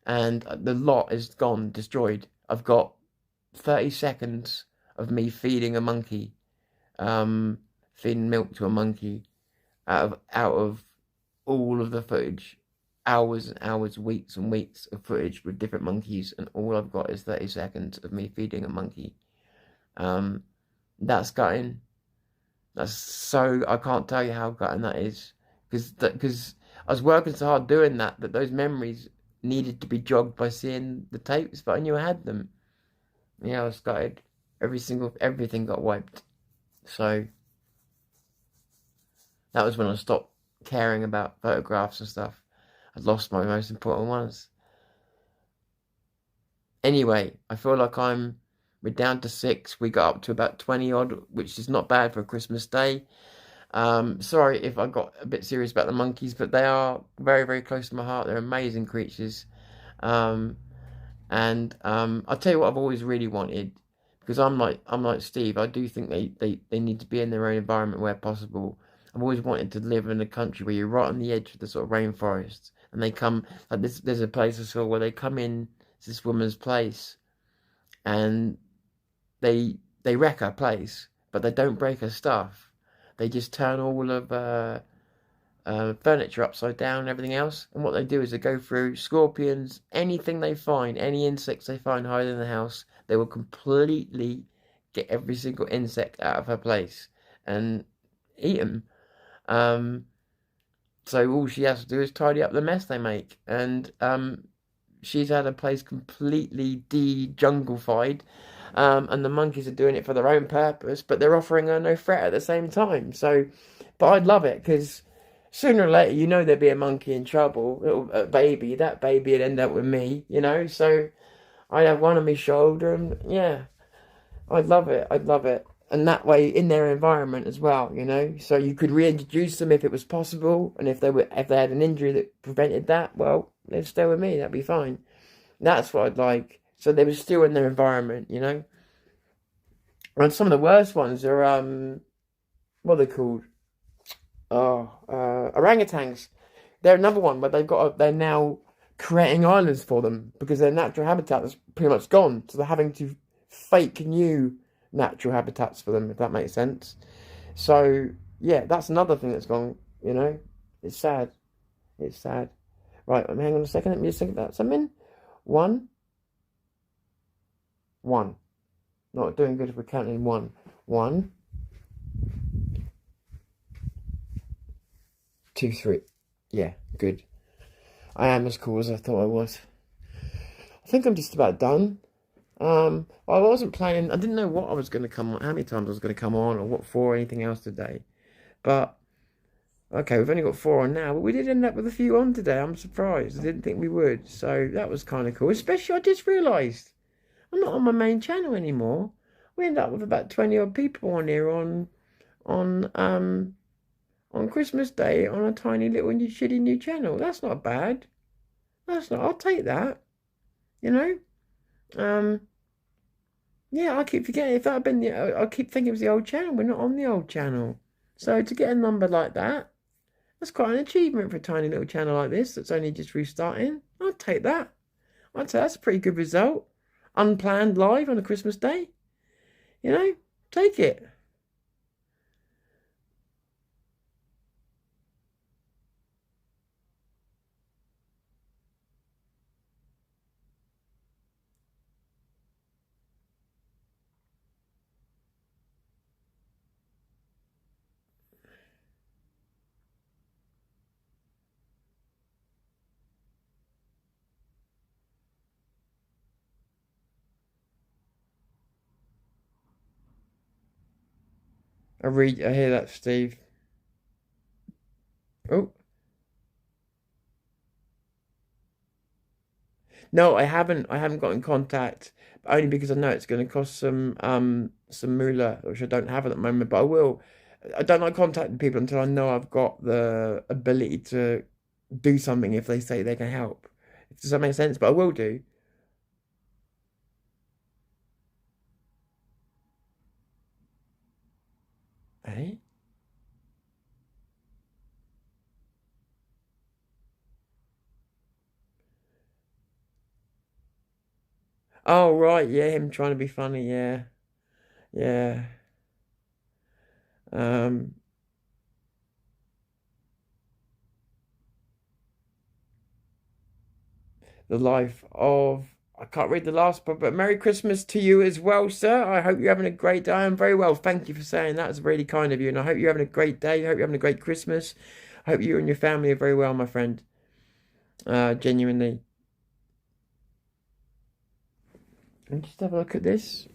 And the lot is gone, destroyed. I've got 30 seconds of me feeding a monkey, feeding milk to a monkey, out of all of the footage, hours and hours, weeks and weeks of footage with different monkeys, and all I've got is 30 seconds of me feeding a monkey. That's gutting. That's so, I can't tell you how gutting that is, because I was working so hard doing that those memories needed to be jogged by seeing the tapes, but I knew I had them. Yeah, I was gutted. Everything got wiped. So that was when I stopped caring about photographs and stuff. I'd lost my most important ones. Anyway, I feel like we're down to 6. We got up to about 20 odd, which is not bad for a Christmas day. Sorry if I got a bit serious about the monkeys, but they are very, very close to my heart. They're amazing creatures. And I'll tell you what I've always really wanted, because I'm like Steve. I do think they need to be in their own environment where possible. I've always wanted to live in a country where you're right on the edge of the sort of rainforest, and they come, like this, there's a place I saw where they come in to this woman's place, and they wreck her place, but they don't break her stuff. They just turn all of furniture upside down and everything else. And what they do is they go through scorpions, anything they find, any insects they find hiding in the house, they will completely get every single insect out of her place and eat them. So all she has to do is tidy up the mess they make. And she's had a place completely de-junglified. And the monkeys are doing it for their own purpose, but they're offering her no threat at the same time. So, but I'd love it, because sooner or later, you know, there'd be a monkey in trouble, a baby. That baby would end up with me, you know. So I'd have one on my shoulder, and yeah, I'd love it. I'd love it. and that way in their environment as well, you know. So you could reintroduce them if it was possible, and if they had an injury that prevented that, well, they'd stay with me. That'd be fine. That's what I'd like. So they were still in their environment, you know. And some of the worst ones are what are they called? Orangutans. They're another one, but they're now creating islands for them because their natural habitat is pretty much gone. So they're having to fake new natural habitats for them, if that makes sense. So yeah, that's another thing that's gone, you know. It's sad. It's sad. Right, hang on a second, let me just think about something. One. Not doing good if we're counting one. 1, 2, 3. Yeah, good. I am as cool as I thought I was. I think I'm just about done. I wasn't planning. I didn't know what I was going to come on, how many times I was going to come on, or what for, or anything else today. But okay, we've only got 4 on now, but we did end up with a few on today. I'm surprised. I didn't think we would. So that was kind of cool. Especially, I just realised I'm not on my main channel anymore. We end up with about 20 odd people on here on Christmas Day on a tiny little shitty new channel. That's not bad. I'll take that. You know? Yeah, I keep forgetting. If that had been I keep thinking it was the old channel. We're not on the old channel. So to get a number like that, that's quite an achievement for a tiny little channel like this that's only just restarting. I'll take that. I'd say that's a pretty good result. Unplanned live on a Christmas Day. You know, take it. I hear that, Steve. Oh. No, I haven't got in contact, only because I know it's going to cost some moolah, which I don't have at the moment, but I will. I don't like contacting people until I know I've got the ability to do something if they say they can help. Does that make sense? But I will do. Eh? Oh, right, yeah, him trying to be funny, yeah. Yeah. Um, the life of, I can't read the last part, but Merry Christmas to you as well, sir. I hope you're having a great day. I'm very well. Thank you for saying that. It's really kind of you. And I hope you're having a great day. I hope you're having a great Christmas. I hope you and your family are very well, my friend. Genuinely. And just have a look at this.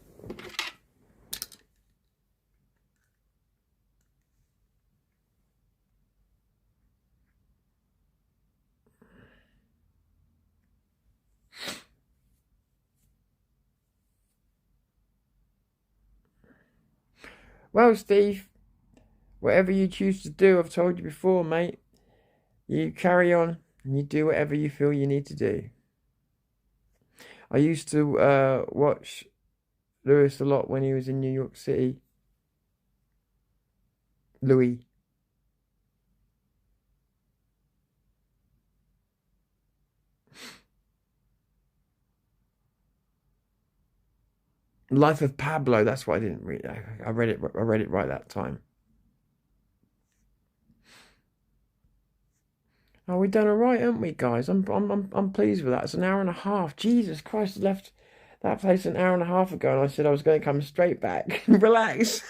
Well, Steve, whatever you choose to do, I've told you before, mate. You carry on and you do whatever you feel you need to do. I used to watch Lewis a lot when he was in New York City. Louis. Life of Pablo. That's what I didn't read. I read it. I read it right that time. Oh, we've done all right, haven't we, guys? I'm pleased with that. It's an hour and a half. Jesus Christ, I left that place an hour and a half ago, and I said I was going to come straight back. Relax.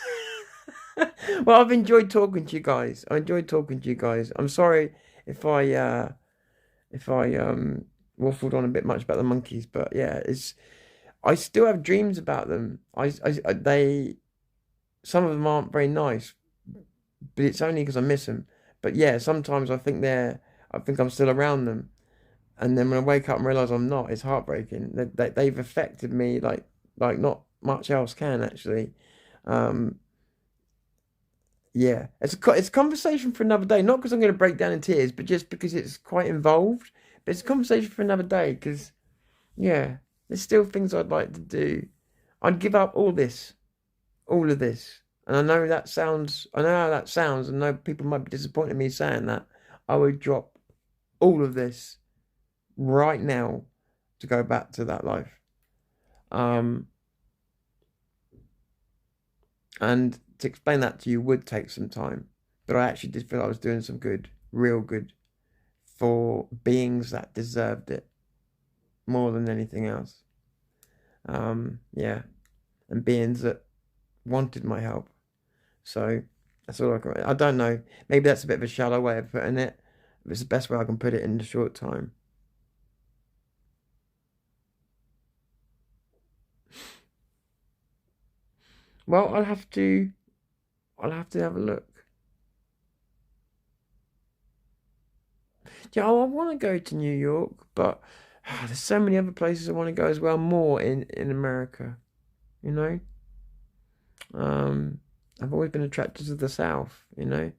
Well, I've enjoyed talking to you guys. I'm sorry if I waffled on a bit much about the monkeys, but yeah, I still have dreams about them. Some of them aren't very nice, but it's only because I miss them. But yeah, sometimes I think I'm still around them, and then when I wake up and realise I'm not, it's heartbreaking. They've affected me like not much else can actually. Yeah, it's a conversation for another day. Not because I'm going to break down in tears, but just because it's quite involved. But it's a conversation for another day. Because yeah, there's still things I'd like to do. I'd give up all of this, and I know that sounds. I know how that sounds. I know people might be disappointed in me saying that. I would drop all of this right now to go back to that life. And to explain that to you would take some time. But I actually did feel I was doing some good, real good, for beings that deserved it more than anything else. Yeah. And beings that wanted my help. So that's all I can. I don't know. Maybe that's a bit of a shallow way of putting it. But it's the best way I can put it in a short time. Well, I'll have to have a look. Yeah, I want to go to New York, but there's so many other places I want to go as well. More in America, you know. I've always been attracted to the South, you know.